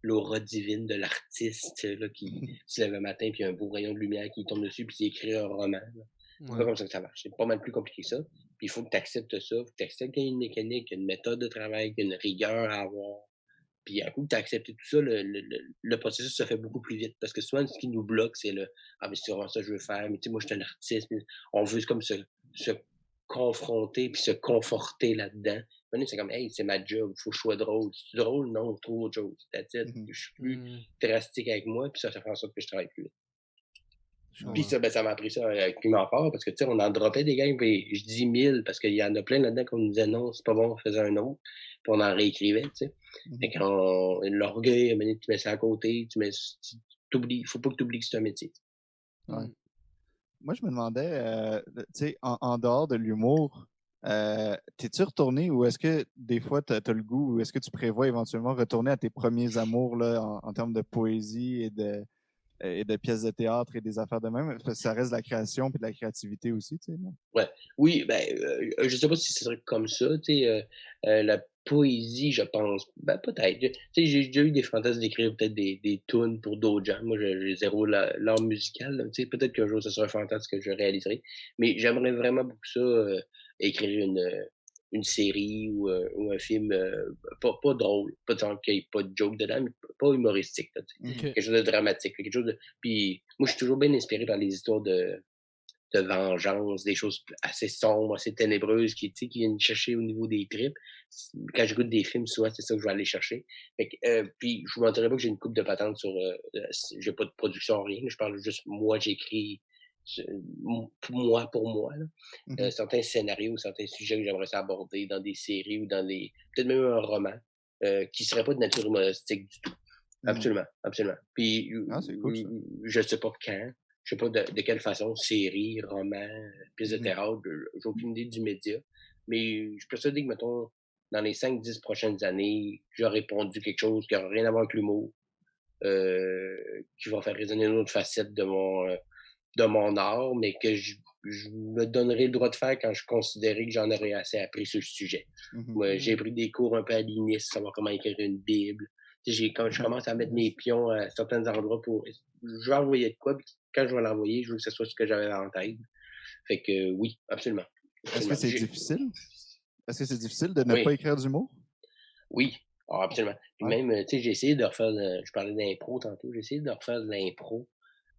C: l'aura divine de l'artiste, là, qui se lève le matin, puis un beau rayon de lumière qui tombe dessus, puis il écrit un roman, là. C'est pas comme ça que ça marche. C'est pas mal plus compliqué que ça. Puis il faut que tu acceptes ça, faut que tu acceptes qu'il y a une mécanique, qu'il y a une méthode de travail, qu'il y a une rigueur à avoir. Puis un coup que tu as accepté tout ça, le processus se fait beaucoup plus vite. Parce que souvent, ce qui nous bloque, c'est mais c'est vraiment ça que je veux faire, mais tu sais, moi, je suis un artiste. On veut comme se confronter puis se conforter là-dedans. Maintenant, c'est comme, hey, c'est ma job, il faut que je sois drôle. C'est drôle? Non, je trouve autre chose. That's it. Je suis plus drastique avec moi, puis ça fait en sorte que je travaille plus vite. Puis ça, ça m'a appris ça climat fort, parce que, tu sais, on en dropait des gags, puis je dis 1000, parce qu'il y en a plein là-dedans qu'on nous disait non, c'est pas bon, on faisait un autre, puis on en réécrivait, tu sais. Fait que l'orgueil, à un moment donné, tu mets ça à côté, t'oublies, faut pas que tu oublies que c'est un métier.
D: Ouais. Moi, je me demandais, tu sais, en dehors de l'humour, t'es-tu retourné ou est-ce que des fois t'as le goût ou est-ce que tu prévois éventuellement retourner à tes premiers amours là, en termes de poésie et de pièces de théâtre et des affaires de même? Parce que ça reste de la création et de la créativité aussi, tu sais, non?
C: Ouais. Oui, je sais pas si ce serait comme ça, tu sais, la poésie, je pense, peut-être. Tu sais, j'ai déjà eu des fantasmes d'écrire peut-être des tunes pour d'autres gens. Moi, j'ai zéro l'art musical, là, tu sais, peut-être qu'un jour, ce sera un fantasme que je réaliserai. Mais j'aimerais vraiment beaucoup ça, écrire une série ou un film, pas drôle, pas tant qu'il n'y ait pas de joke dedans, mais pas humoristique, là, tu sais. Quelque chose de dramatique, quelque chose de... Puis moi, je suis toujours bien inspiré par les histoires de vengeance, des choses assez sombres, assez ténébreuses qui viennent chercher au niveau des tripes. Quand j'écoute des films, souvent, c'est ça que je vais aller chercher. Fait que, puis je vous mentirais pas que j'ai une coupe de patente sur... j'ai pas de production, rien. Je parle juste, moi, j'écris pour moi, là, certains scénarios, certains sujets que j'aimerais ça aborder dans des séries ou dans peut-être même un roman, qui serait pas de nature humoristique du tout. Absolument, absolument. Puis,
A: C'est cool, ça.
C: je sais pas quand, je sais pas de quelle façon, série, roman, pièce de théâtre, j'ai aucune idée du média, mais je suis persuadé que, mettons, dans les 5-10 prochaines années, j'aurai pondu quelque chose qui n'aura rien à voir avec l'humour, qui va faire résonner une autre facette de mon art, mais que je me donnerai le droit de faire quand je considérais que j'en aurais assez appris sur le sujet. Moi, j'ai pris des cours un peu à l'INIS, savoir comment écrire une Bible. Quand je commence à mettre mes pions à certains endroits je vais envoyer de quoi, puis quand je vais l'envoyer, je veux que ce soit ce que j'avais en tête. Fait que oui, absolument.
A: Est-ce que c'est difficile? Est-ce que c'est difficile de ne pas écrire d'humour?
C: Oui, absolument. Puis même, tu sais, j'ai essayé de refaire, je parlais d'impro tantôt, j'ai essayé de refaire de l'impro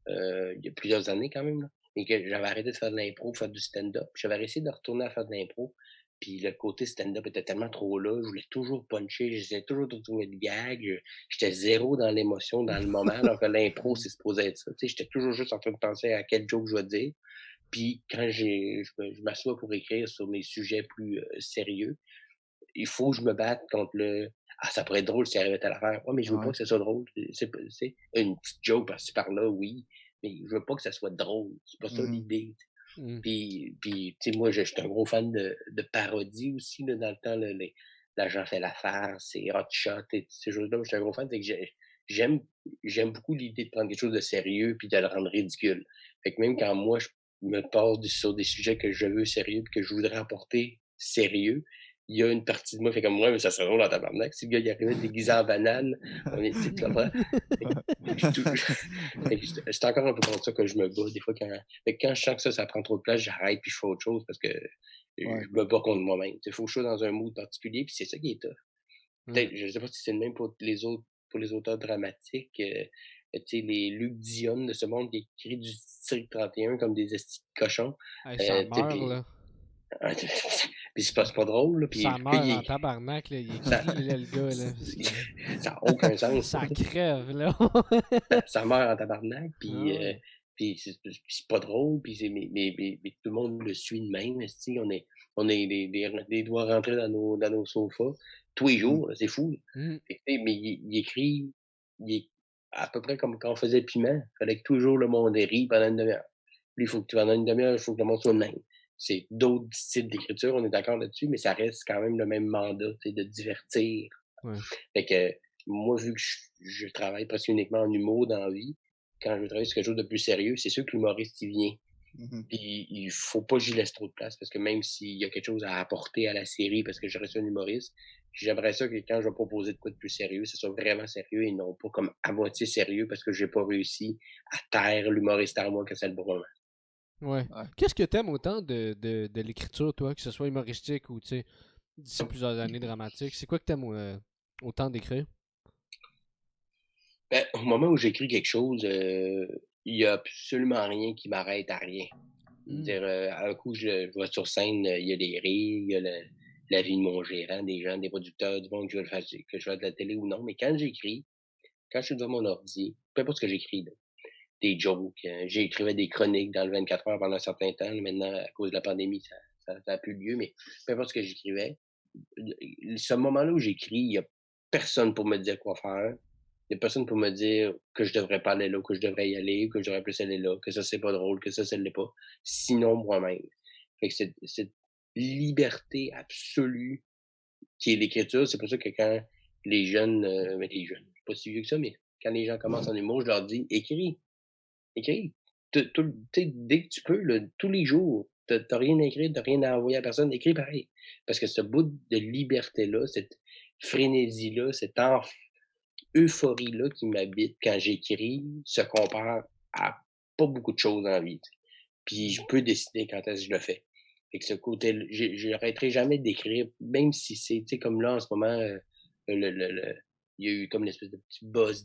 C: il y a plusieurs années quand même, là, et que j'avais arrêté de faire de l'impro, faire du stand-up. J'avais essayé de retourner à faire de l'impro, puis le côté stand-up était tellement trop là, je voulais toujours puncher, j'essayais toujours de trouver de gag, j'étais zéro dans l'émotion, dans le moment, alors que l'impro, c'est supposé être ça. Tu sais, j'étais toujours juste en train de penser à quel joke je vais dire. Puis quand je m'assois pour écrire sur mes sujets plus sérieux, il faut que je me batte contre ça pourrait être drôle si arrivait telle affaire. Ouais, mais je veux pas que ça soit drôle. C'est une petite joke par-ci par-là, oui, mais je veux pas que ça soit drôle. C'est pas ça l'idée. Puis tu sais, moi, je suis un gros fan de parodie aussi, là, dans le temps, l'agent fait l'affaire, c'est Hot Shot et ces choses-là. Je suis un gros fan, fait que j'aime beaucoup l'idée de prendre quelque chose de sérieux puis de le rendre ridicule. Fait que même quand moi, je me porte sur des sujets que je veux sérieux puis que je voudrais apporter sérieux, il y a une partie de moi qui fait comme moi, mais ça serait drôle en tabarnak. Si le gars il arrivait déguisé en banane, tu comprends? C'est encore un peu contre ça que je me bats. Des fois, quand je sens que ça prend trop de place, j'arrête puis je fais autre chose parce que je me bats contre moi-même. Il faut que je sois dans un mood particulier, puis c'est ça qui est tough. Peut-être, je sais pas si c'est le même pour les auteurs dramatiques. Tu sais, les Luc Dion de ce monde qui écrit du District 31 comme des estis de cochons.
E: Ça meurt, là.
C: Puis c'est pas drôle, là. Puis
E: ça meurt en tabarnak, là. Il écrit, là, le gars, là.
C: Ça n'a aucun sens.
E: Ça crève, là.
C: ça meurt en tabarnak, puis c'est pas drôle, puis mais tout le monde le suit de même. On est des doigts rentrés dans nos sofas tous les jours, c'est fou. Mais il écrit à peu près comme quand on faisait Piment. Il fallait que toujours le monde rit pendant une demi-heure. Lui, il faut que pendant une demi-heure, il faut que le monde soit le même. C'est d'autres styles d'écriture, on est d'accord là-dessus, mais ça reste quand même le même mandat, de divertir. Fait que moi, vu que je travaille presque uniquement en humour dans la vie, quand je veux travailler sur quelque chose de plus sérieux, c'est sûr que l'humoriste, il vient. Puis il faut pas que j'y laisse trop de place, parce que même s'il y a quelque chose à apporter à la série, parce que je reste un humoriste, j'aimerais ça que quand je vais proposer de quoi de plus sérieux, ce soit vraiment sérieux et non pas comme à moitié sérieux, parce que j'ai pas réussi à taire l'humoriste en moi que c'est le bon moment.
E: Ouais. Qu'est-ce que t'aimes autant de l'écriture, toi, que ce soit humoristique ou, tu sais, d'ici plusieurs années dramatique? C'est quoi que t'aimes autant d'écrire?
C: Ben, au moment où j'écris quelque chose, il y a absolument rien qui m'arrête à rien. Dire, à un coup, je vois sur scène, il y a des rires, il y a la vie de mon gérant, des gens, des producteurs, du monde que je fais de la télé ou non. Mais quand j'écris, quand je suis devant mon ordi, peu importe ce que j'écris, des jokes, j'écrivais des chroniques dans le 24 heures pendant un certain temps. Là, maintenant, à cause de la pandémie, ça a plus lieu, mais peu importe ce que j'écrivais, ce moment-là où j'écris, il n'y a personne pour me dire quoi faire. Il n'y a personne pour me dire que je devrais pas aller là, que je devrais y aller, que je devrais plus aller là, que ça c'est pas drôle, que ça l'est pas. Sinon moi-même. Fait que cette liberté absolue qui est l'écriture, c'est pour ça que quand les jeunes, mais les jeunes, je suis pas si vieux que ça, mais quand les gens commencent en humour, je leur dis écris. Écris. Dès que tu peux, là, tous les jours, t'as rien à écrire, t'as rien à envoyer à personne, écris pareil. Parce que ce bout de liberté-là, cette frénésie-là, cette euphorie-là qui m'habite quand j'écris se compare à pas beaucoup de choses dans la vie. Puis je peux décider quand est-ce que je le fais. Fait que ce côté, j'arrêterai jamais d'écrire, même si c'est, tu sais, comme là en ce moment, il y a eu comme une espèce de petit buzz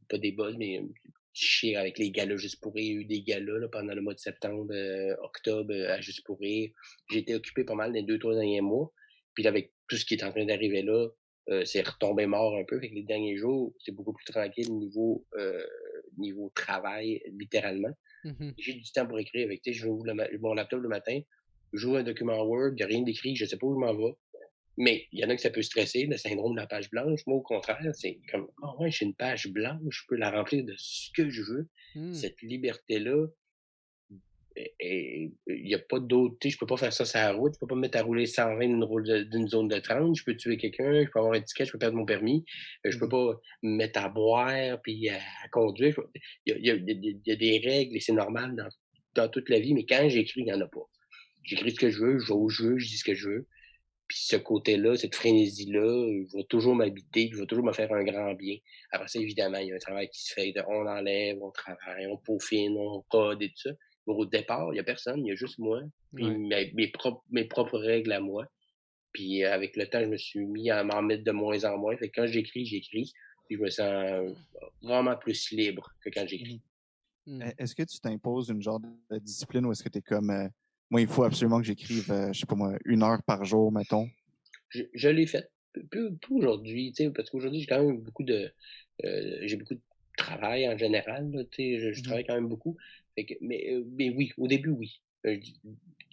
C: pas des buzz, mais un petit chire avec les galas Juste pour rire. Il y a eu des galas là, pendant le mois de septembre, octobre à Juste pour rire. J'ai été occupé pas mal les 2-3 derniers mois. Puis là, avec tout ce qui est en train d'arriver là, c'est retombé mort un peu. Fait que les derniers jours, c'est beaucoup plus tranquille niveau travail, littéralement.
E: Mhm.
C: J'ai du temps pour écrire. Avec, je ouvre mon laptop le matin, j'ouvre un document Word, il n'y a rien d'écrit, je ne sais pas où je m'en vais. Mais il y en a que ça peut stresser, le syndrome de la page blanche. Moi, au contraire, c'est comme, ah ouais, j'ai une page blanche, je peux la remplir de ce que je veux.
E: Mm.
C: Cette liberté-là, et il n'y a pas d'autre, je peux pas faire ça sur la route, je peux pas me mettre à rouler 120 d'une zone de 30, je peux tuer quelqu'un, je peux avoir un ticket, je peux perdre mon permis, je peux pas me mettre à boire puis à conduire. Il y a des règles et c'est normal dans toute la vie, mais quand j'écris, il n'y en a pas. J'écris ce que je veux, je vais où je veux, je dis ce que je veux. Puis ce côté-là, cette frénésie-là, il va toujours m'habiter, il va toujours me faire un grand bien. Après ça, évidemment, il y a un travail qui se fait, on enlève, on travaille, on peaufine, on code et tout ça. Mais au départ, il n'y a personne, il y a juste moi, puis
E: Ouais.
C: mes propres règles à moi. Puis avec le temps, je me suis mis à m'en mettre de moins en moins. Fait que quand j'écris, puis je me sens vraiment plus libre que quand j'écris.
E: Mm.
A: Est-ce que tu t'imposes une genre de discipline ou est-ce que tu es comme moi, il faut absolument que j'écrive, je sais pas moi, 1 heure par jour, mettons?
C: Je l'ai fait. Plus aujourd'hui, parce qu'aujourd'hui, j'ai quand même j'ai beaucoup de travail en général, là, je travaille quand même beaucoup. Fait que, mais oui, au début, oui.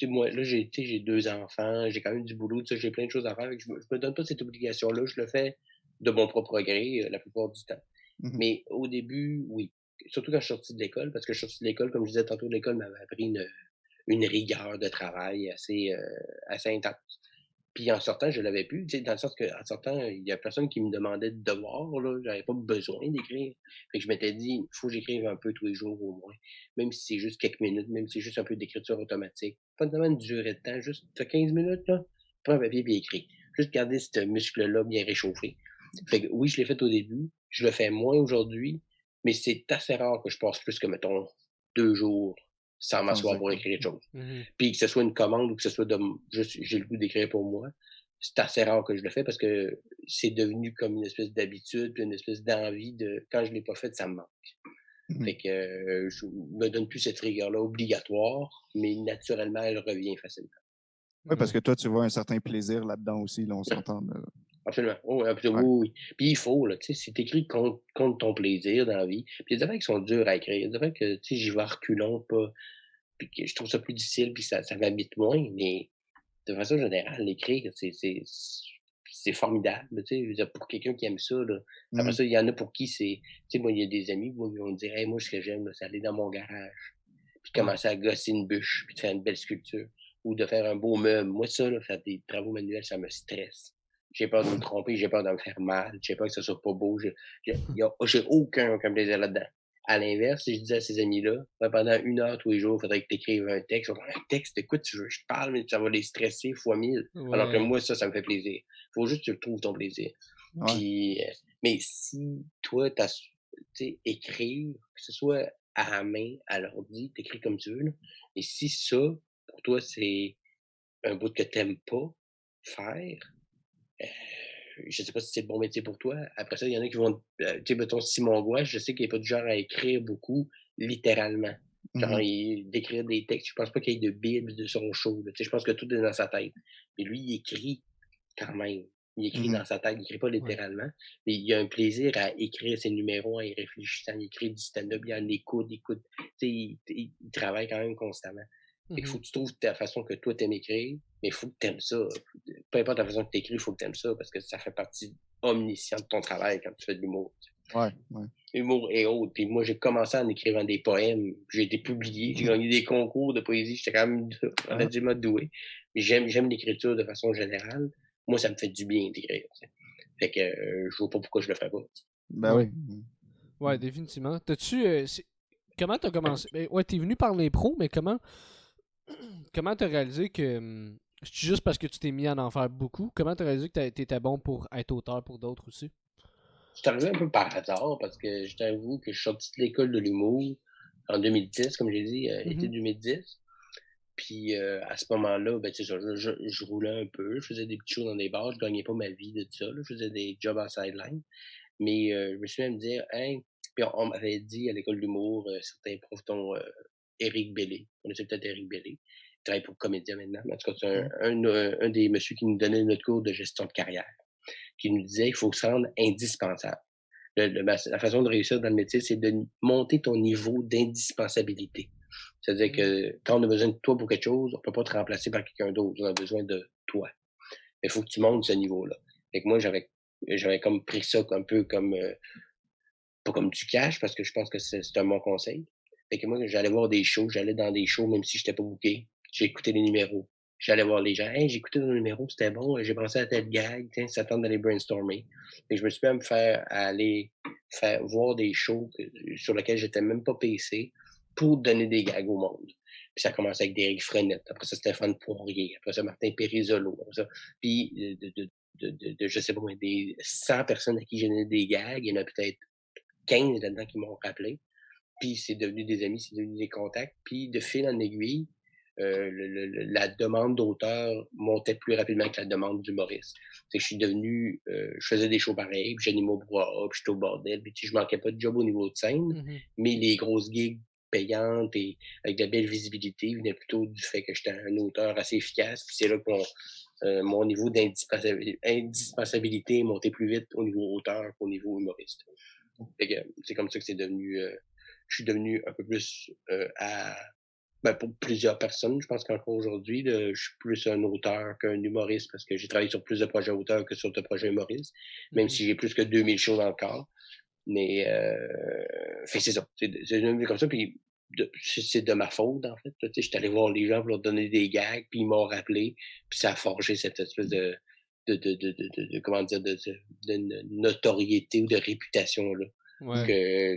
C: Moi, là, j'ai 2 enfants, j'ai quand même du boulot, j'ai plein de choses à faire. Fait que je me donne pas cette obligation-là, je le fais de mon propre gré la plupart du temps.
A: Mhm.
C: Mais au début, oui. Surtout quand je suis sorti de l'école, parce que je suis sorti de l'école, comme je disais tantôt, l'école m'avait appris une rigueur de travail assez intense. Puis en sortant, je l'avais plus, dans le sens qu'en sortant, il y a personne qui me demandait de devoir, là, j'avais pas besoin d'écrire. Fait que je m'étais dit, il faut que j'écrive un peu tous les jours au moins, même si c'est juste quelques minutes, même si c'est juste un peu d'écriture automatique. Pas tellement de durée de temps, juste 15 minutes, là, prends un papier et écris. Juste garder ce muscle-là bien réchauffé. Fait que oui, je l'ai fait au début, je le fais moins aujourd'hui, mais c'est assez rare que je passe plus que, mettons, 2 jours sans m'asseoir pour écrire quelque chose.
E: Mhm.
C: Puis que ce soit une commande ou que ce soit juste j'ai le goût d'écrire pour moi, c'est assez rare que je le fais parce que c'est devenu comme une espèce d'habitude, puis une espèce d'envie de quand je l'ai pas fait, ça me manque.
A: Mhm.
C: Fait que je me donne plus cette rigueur-là obligatoire, mais naturellement, elle revient facilement.
A: Oui, parce
E: Ouais.
A: que toi, tu vois un certain plaisir là-dedans aussi, là, on s'entend.
C: Absolument. Oh, absolument.
A: Ouais.
C: Oui, oui. Puis il faut, là, tu sais, c'est écrit contre ton plaisir dans la vie. Puis il y a des affaires qui sont dures à écrire. Il y a des affaires que, tu sais, j'y vais à reculons, pas. Puis que je trouve ça plus difficile, puis ça m'habite moins, mais de façon générale, l'écrire, c'est formidable, tu sais, je veux dire, pour quelqu'un qui aime ça, là. Après
A: Mhm.
C: ça, il y en a pour qui c'est, tu sais, moi, il y a des amis, moi, qui vont me dire, hey, moi, ce que j'aime, là, c'est aller dans mon garage, puis
E: Ouais.
C: commencer à gosser une bûche, puis de faire une belle sculpture, ou de faire un beau meuble. Moi, ça, là, faire des travaux manuels, ça me stresse. J'ai peur de me tromper, j'ai peur de me faire mal, j'ai peur que ça soit pas beau, j'ai aucun plaisir là-dedans. À l'inverse, si je disais à ces amis-là, pendant 1 heure tous les jours, il faudrait que tu écrives un texte. Un texte, écoute, tu veux, je parle, mais ça va les stresser fois 1000. Alors que
E: Ouais.
C: moi, ça me fait plaisir. Il faut juste que tu trouves ton plaisir.
A: Ouais.
C: Puis, mais si toi, tu sais, écrire, que ce soit à la main, à l'ordi, t'écris comme tu veux, là. Et si ça, pour toi, c'est un bout que t'aimes pas faire, euh, je sais pas si c'est le bon métier pour toi. Après ça, il y en a qui vont, tu sais, mettons Simon Gouache, je sais qu'il n'est pas du genre à écrire beaucoup littéralement. Genre,
A: Mhm.
C: d'écrire des textes, je pense pas qu'il y ait de bible de son show, là. Tu sais, je pense que tout est dans sa tête. Mais lui, il écrit quand même. Il écrit
A: Mhm.
C: dans sa tête, il écrit pas
E: Ouais.
C: littéralement. Mais il a un plaisir à écrire ses numéros en y réfléchissant. Il écrit du stand-up, il en écoute. Tu sais, il travaille quand même constamment. Fait qu'il faut
E: Mhm.
C: que tu trouves ta façon que toi t'aimes écrire, mais il faut que t'aimes ça. Peu importe la façon que t'écris, il faut que t'aimes ça parce que ça fait partie omniscient de ton travail quand tu fais de l'humour.
A: Ouais, ouais.
C: Humour et autres. Puis moi, j'ai commencé en écrivant des poèmes, puis j'ai été publié, j'ai gagné des concours de poésie, j'étais quand même
A: Ah.
C: relativement doué. Mais j'aime l'écriture de façon générale. Moi, ça me fait du bien d'écrire. Tu sais. Fait que je vois pas pourquoi je le ferais pas.
A: Ben
E: Ouais.
A: oui.
E: Ouais, définitivement. Comment t'as commencé? Ben, ouais, t'es venu par l'impro, mais comment t'as réalisé que c'est juste parce que tu t'es mis à en faire beaucoup? Comment t'as réalisé que t'étais bon pour être auteur pour d'autres aussi?
C: C'est arrivé un peu par hasard parce que je t'avoue que je suis sorti de l'école de l'humour en 2010, comme j'ai dit, été
E: Mhm.
C: 2010. Puis à ce moment-là, ben c'est ça, je roulais un peu, je faisais des petits shows dans des bars, je gagnais pas ma vie de tout ça, là, je faisais des jobs en sideline. Mais je me suis même dit, hey, puis on m'avait dit à l'école d'humour, certains profs, dont Éric Bellé, vous connaissez peut-être Éric Bellé, il travaille pour Comédia maintenant, mais en tout cas, c'est un des messieurs qui nous donnait notre cours de gestion de carrière, qui nous disait, il faut se rendre indispensable. La façon de réussir dans le métier, c'est de monter ton niveau d'indispensabilité. C'est-à-dire que quand on a besoin de toi pour quelque chose, on peut pas te remplacer par quelqu'un d'autre. On a besoin de toi. Il faut que tu montes ce niveau-là. Fait que moi, j'avais comme pris ça un peu comme, pas comme du cash, parce que je pense que c'est un bon conseil. Fait que moi, j'allais voir des shows, j'allais dans des shows, même si j'étais pas booké. J'écoutais les numéros. J'allais voir les gens. Hey, j'ai écouté ton numéro, c'était bon, j'ai pensé à tel gag, tiens, ça tente d'aller brainstormer. Et je me suis même fait aller voir des shows sur lesquels j'étais même pas PC pour donner des gags au monde. Puis ça a commencé avec Derek Frenette, après ça Stéphane Poirier, après ça Martin Périsolo, après ça. Puis je sais pas, des 100 personnes à qui j'ai donné des gags, il y en a peut-être 15 là-dedans qui m'ont rappelé. Puis c'est devenu des amis, c'est devenu des contacts. Puis de fil en aiguille, la demande d'auteur montait plus rapidement que la demande d'humoriste. C'est que je suis devenu, je faisais des shows pareils, puis j'animais au brouhaha, puis j'étais au bordel, puis je manquais pas de job au niveau de scène, mais les grosses gigs payantes et avec de la belle visibilité venaient plutôt du fait que j'étais un auteur assez efficace, puis c'est là que mon niveau d'indispensabilité est monté plus vite au niveau auteur qu'au niveau humoriste. C'est comme ça que c'est devenu, je suis devenu un peu plus pour plusieurs personnes, je pense qu'encore aujourd'hui, je suis plus un auteur qu'un humoriste parce que j'ai travaillé sur plus de projets auteurs que sur de projets humoristes, même si j'ai plus que 2000 choses dans le corps. Mais c'est ça, c'est devenu comme ça, puis c'est de ma faute, en fait. Je suis allé voir les gens pour leur donner des gags, puis ils m'ont rappelé, puis ça a forgé cette espèce de comment dire, de notoriété ou de réputation là,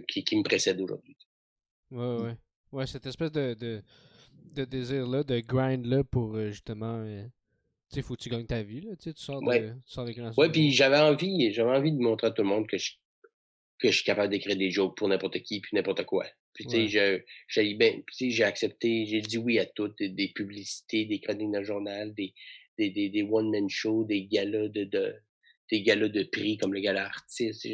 C: qui me précède aujourd'hui.
E: Ouais. Ouais, cette espèce de désir-là, de grind-là pour justement. Tu sais, faut que tu gagnes ta vie, là. Tu sais, tu sors des créations
C: Ouais,
E: de
C: puis
E: l'humour.
C: j'avais envie de montrer à tout le monde que je suis capable d'écrire des jokes pour n'importe qui puis n'importe quoi. Puis tu sais, j'ai accepté, j'ai dit oui à tout, des publicités, des chroniques dans le journal, des one-man shows, des galas de prix comme le gala artiste.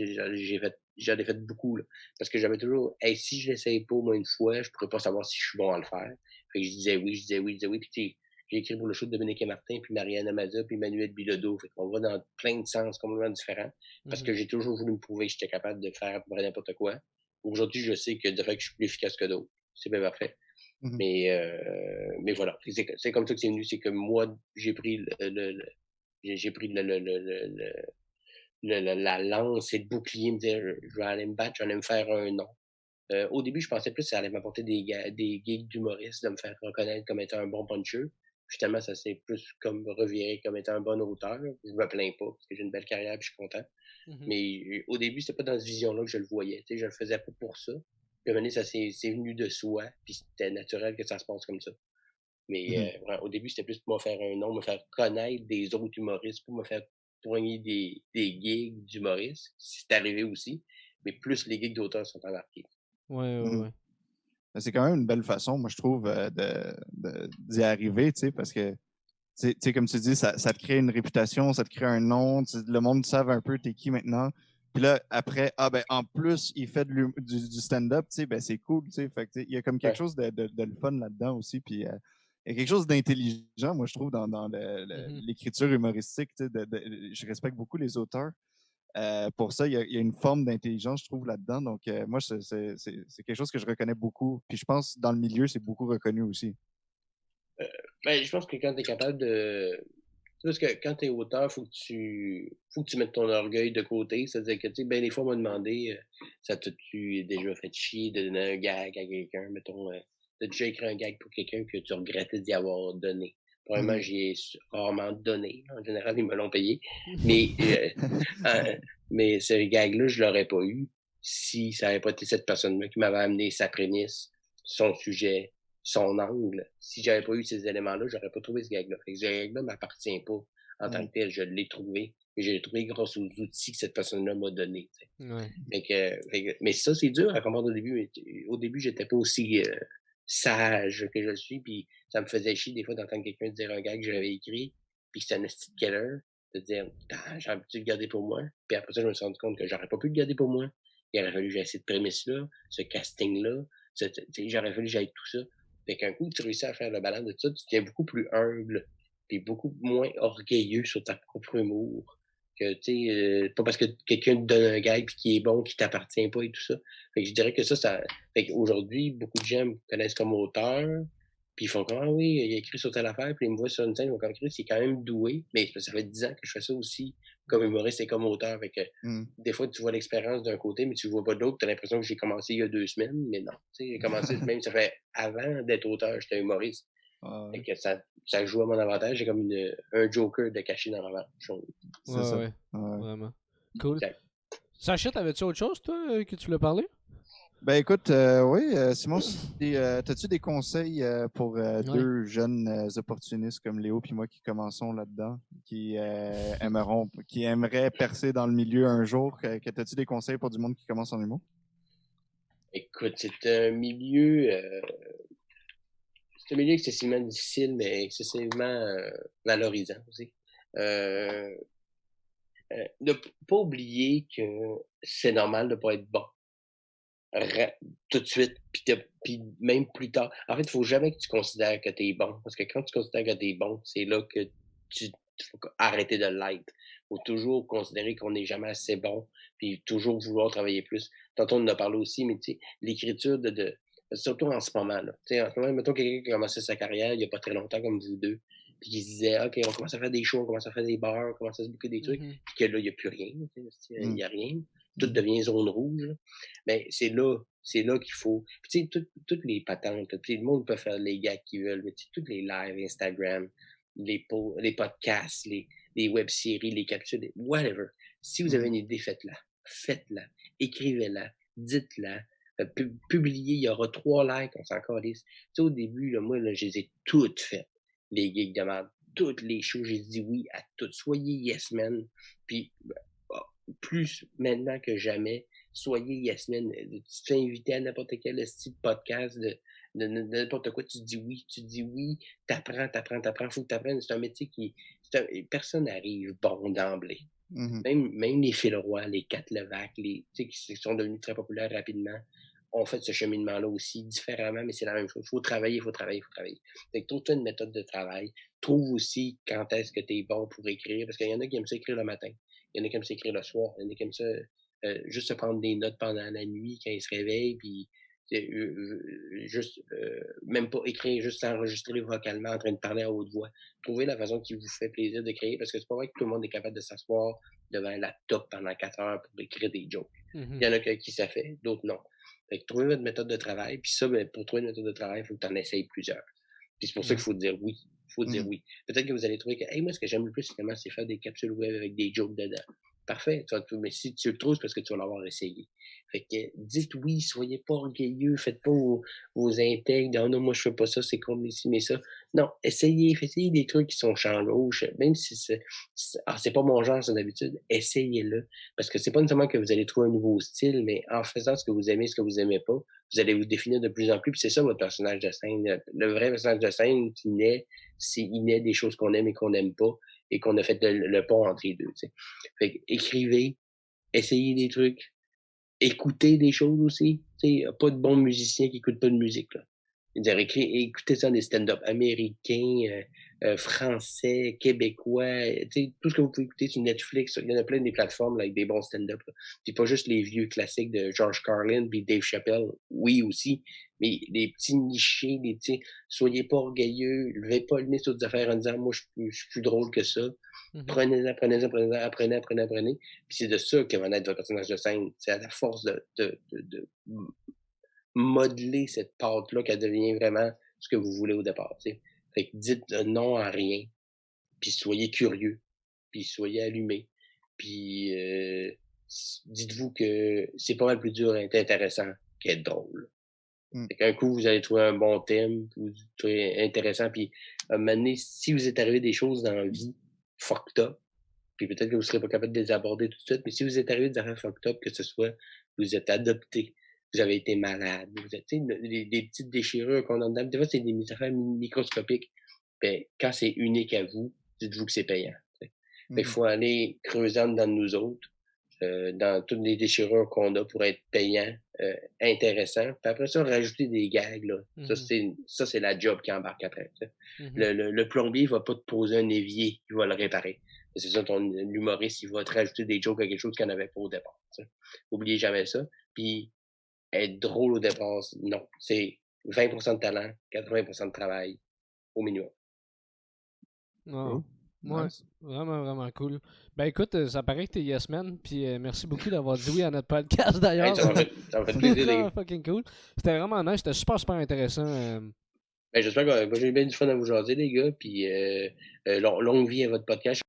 C: J'en ai fait beaucoup, là. Parce que j'avais toujours, hey, si je l'essaye pas au moins une fois, je pourrais pas savoir si je suis bon à le faire. Fait que je disais oui, puis tu sais, j'ai écrit pour le show de Dominique et Martin, puis Marianne Amaza, puis Manuel Bilodeau. Fait qu'on va dans plein de sens complètement différents. Parce que j'ai toujours voulu me prouver que j'étais capable de faire à peu près n'importe quoi. Aujourd'hui, je sais que de fait que je suis plus efficace que d'autres. C'est bien parfait. Mais voilà. C'est comme ça que c'est venu. C'est que moi, j'ai pris j'ai pris la lance et le bouclier, me dire, je vais aller me battre, je vais aller me faire un nom. Au début, je pensais plus que ça allait m'apporter des gigs d'humoriste, de me faire reconnaître comme étant un bon puncher. Finalement, ça s'est plus comme reviré comme étant un bon auteur. Je me plains pas, parce que j'ai une belle carrière et je suis content. Mais au début, c'était pas dans cette vision-là que je le voyais. Je le faisais pas pour ça. Puis à un moment donné, c'est venu de soi, puis c'était naturel que ça se passe comme ça. Mais au début, c'était plus pour me faire un nom, me faire connaître des autres humoristes, pour me faire poigner des gigs d'humoristes. C'est arrivé aussi, mais plus les gigs d'auteurs sont embarqués.
E: Ouais.
A: C'est quand même une belle façon, moi, je trouve, d'y arriver, tu sais, parce que, tu sais, comme tu dis, ça te crée une réputation, ça te crée un nom, le monde savent un peu t'es qui maintenant. Puis là, après, en plus, il fait du stand-up, tu sais, ben c'est cool, tu sais. Fait que, il y a comme quelque chose de le fun là-dedans aussi. Puis il y a quelque chose d'intelligent, moi, je trouve, dans l'écriture humoristique. Tu sais, je respecte beaucoup les auteurs. Pour ça, il y a une forme d'intelligence, je trouve, là-dedans. Donc, moi, c'est quelque chose que je reconnais beaucoup. Puis je pense, dans le milieu, c'est beaucoup reconnu aussi.
C: Je pense que quand tu es capable de. Parce que quand tu es auteur, faut que tu mettes ton orgueil de côté. C'est-à-dire que, tu sais, des fois, on m'a demandé, ça t'a-tu déjà fait chier de donner un gag à quelqu'un? Mettons, t'as déjà écrit un gag pour quelqu'un que tu regrettais d'y avoir donné. Probablement, j'y ai rarement donné. En général, ils me l'ont payé. Mais ce gag-là, je l'aurais pas eu si ça n'avait pas été cette personne-là qui m'avait amené sa prémisse, son sujet, son angle. Si j'avais pas eu ces éléments-là, j'aurais pas trouvé ce gag-là. Fait que ce gag-là m'appartient pas en tant que tel. Je l'ai trouvé. Et je l'ai trouvé grâce aux outils que cette personne-là m'a donné. Mais ça, c'est dur à comprendre au début. Au début, j'étais pas aussi sage que je le suis. Puis ça me faisait chier des fois d'entendre quelqu'un dire un gag que j'avais écrit, puis que c'était un esti de killer, de dire j'aurais pu le garder pour moi. Puis après ça, je me suis rendu compte que j'aurais pas pu le garder pour moi. Il aurait fallu que j'aie cette prémisse-là, ce casting-là. J'aurais fallu que j'aille tout ça. Fait qu'un coup, tu réussis à faire le balance de ça, tu deviens beaucoup plus humble, puis beaucoup moins orgueilleux sur ta propre humour. Que, tu sais, pas parce que quelqu'un te donne un gag puis qui est bon, qui t'appartient pas et tout ça. Fait que je dirais que ça. Fait qu'aujourd'hui, beaucoup de gens me connaissent comme auteur, puis ils font comme, ah oui, il a écrit sur telle affaire, puis ils me voient sur une scène, ils vont comme écrire, c'est quand même doué, mais ça fait 10 ans que je fais ça aussi, comme humoriste et comme auteur. Fait que, des fois, tu vois l'expérience d'un côté, mais tu vois pas de l'autre, t'as l'impression que j'ai commencé il y a 2 semaines, mais non. Tu sais, j'ai commencé, même ça fait avant d'être auteur, j'étais humoriste. Fait que ça joue à mon avantage, j'ai comme un joker de caché dans la manche.
E: C'est ça. Ouais. Vraiment. Cool. Exact. Sacha, t'avais-tu autre chose, toi, que tu voulais parler?
A: Ben écoute, oui, Simon, t'as-tu des conseils pour deux jeunes opportunistes comme Léo puis moi qui commençons là-dedans, qui aimeraient percer dans le milieu un jour? T'as-tu des conseils pour du monde qui commence en humour?
C: Écoute, c'est un milieu excessivement difficile, mais excessivement valorisant aussi. Ne pas oublier que c'est normal de pas être bon tout de suite, puis même plus tard. En fait, il faut jamais que tu considères que tu es bon, parce que quand tu considères que tu es bon, c'est là que tu faut arrêter de l'être. Il faut toujours considérer qu'on n'est jamais assez bon, puis toujours vouloir travailler plus. Tantôt, on en a parlé aussi, mais tu sais, l'écriture surtout en ce moment, là. Tu sais, en ce moment, mettons quelqu'un qui a commencé sa carrière il n'y a pas très longtemps, comme vous deux, puis qui se disait, OK, on commence à faire des shows, on commence à faire des bars, on commence à se bouquer des trucs, puis que là, il n'y a plus rien, il n'y a rien. Tout devient zone rouge. Mais c'est là qu'il faut. Puis tu sais, toutes les patentes, le monde peut faire les gars qui veulent, mais toutes les lives Instagram, les podcasts, les web-séries, les capsules, whatever. Si vous avez une idée, faites-la. Faites-la. Écrivez-la. Dites-la. Publiez. Il y aura 3 likes, on s'en calisse. Tu sais, au début, là, moi, là, je les ai toutes faites. Les gigs de merde. Toutes les shows, j'ai dit oui à toutes. Soyez yes men. Puis, plus maintenant que jamais, soyez yes men. Tu te fais inviter à n'importe quel style de podcast de n'importe quoi, tu dis oui, t'apprends, faut que t'apprennes. C'est un métier personne n'arrive bon d'emblée. Même les Phil Roy, les Kat Levac, qui sont devenus très populaires rapidement, ont fait ce cheminement-là aussi différemment, mais c'est la même chose. Il faut travailler. Fait que trouve-toi une méthode de travail. Trouve aussi quand est-ce que tu es bon pour écrire, parce qu'il y en a qui aiment ça écrire le matin. Il y en a qui aiment s'écrire le soir. Il y en a qui aiment ça juste se prendre des notes pendant la nuit quand ils se réveillent, puis juste même pas écrire, juste s'enregistrer vocalement en train de parler à haute voix. Trouvez la façon qui vous fait plaisir de créer, parce que c'est pas vrai que tout le monde est capable de s'asseoir devant un laptop pendant 4 heures pour écrire des jokes. Il y en a qui ça fait, d'autres non. Fait que trouvez votre méthode de travail, puis ça, pour trouver une méthode de travail, il faut que tu en essayes plusieurs. Puis c'est pour ça qu'il faut dire oui. Oui. Peut-être que vous allez trouver que, hey, moi, ce que j'aime le plus, finalement, c'est faire des capsules web avec des jokes dedans. Parfait. Mais si tu le trouves, c'est parce que tu vas l'avoir essayé. Fait que dites oui, soyez pas orgueilleux, faites pas vos intègres. Non, moi, je fais pas ça, c'est comme ici, mais ça. Non, essayez des trucs qui sont champ gauche. Même si c'est pas mon genre, c'est d'habitude, essayez-le. Parce que c'est pas nécessairement que vous allez trouver un nouveau style, mais en faisant ce que vous aimez pas, vous allez vous définir de plus en plus. Puis c'est ça, votre personnage de scène. Le vrai personnage de scène il naît des choses qu'on aime et qu'on n'aime pas, et qu'on a fait le pont entre les deux. T'sais. Fait que, écrivez, essayez des trucs, écoutez des choses aussi. Il n'y a pas de bons musiciens qui n'écoutent pas de musique. Là. Écoutez ça des stand-up américains, français, québécois, tout ce que vous pouvez écouter sur Netflix. Il y en a plein des plateformes là, avec des bons stand-up. Puis pas juste les vieux classiques de George Carlin puis Dave Chappelle, oui aussi, mais les petits nichés, soyez pas orgueilleux, levez pas le nez sur des affaires en disant moi je suis plus drôle que ça. Prenez-en, apprenez. Puis c'est de ça que va naître votre personnage de scène. C'est à la force de modeler cette pâte-là qu'elle devient vraiment ce que vous voulez au départ. T'sais. Fait que dites non à rien, puis soyez curieux, puis soyez allumés, puis dites-vous que c'est pas mal plus dur d'être intéressant qu'être drôle. Fait qu'un coup, vous allez trouver un bon thème, vous trouvez intéressant, puis à un moment donné, si vous êtes arrivé des choses dans la vie fucked up, puis peut-être que vous serez pas capable de les aborder tout de suite, mais si vous êtes arrivé des affaires fucked up, que ce soit vous êtes adopté, vous avez été malade, vous êtes, des petites déchirures qu'on a dedans, des fois c'est des affaires microscopiques, ben, quand c'est unique à vous, dites-vous que c'est payant. Il faut aller creusant dans nous autres, dans toutes les déchirures qu'on a pour être payant, intéressant. Puis après ça, rajouter des gags, là. Ça, c'est la job qui embarque après. Le plombier, il va pas te poser un évier, il va le réparer. c'est ça, ton humoriste, il va te rajouter des jokes à quelque chose qu'il n'y en avait pas au départ. T'sais. Oubliez jamais ça. Puis, être drôle au départ, non. C'est 20% de talent, 80% de travail, au minimum.
E: Non.
D: Cool.
E: Ouais,
D: Nice.
E: vraiment, vraiment cool. Ben écoute, ça paraît que t'es Yes Man, puis merci beaucoup d'avoir dit oui à notre podcast d'ailleurs.
C: Hey, ça m'a fait
E: C'est
C: plaisir, les
E: vraiment
C: gars.
E: fucking cool. C'était vraiment nice, c'était super, super intéressant.
C: Ben, j'espère que j'ai eu bien du fun à vous jaser, les gars. Puis, longue vie à votre podcast.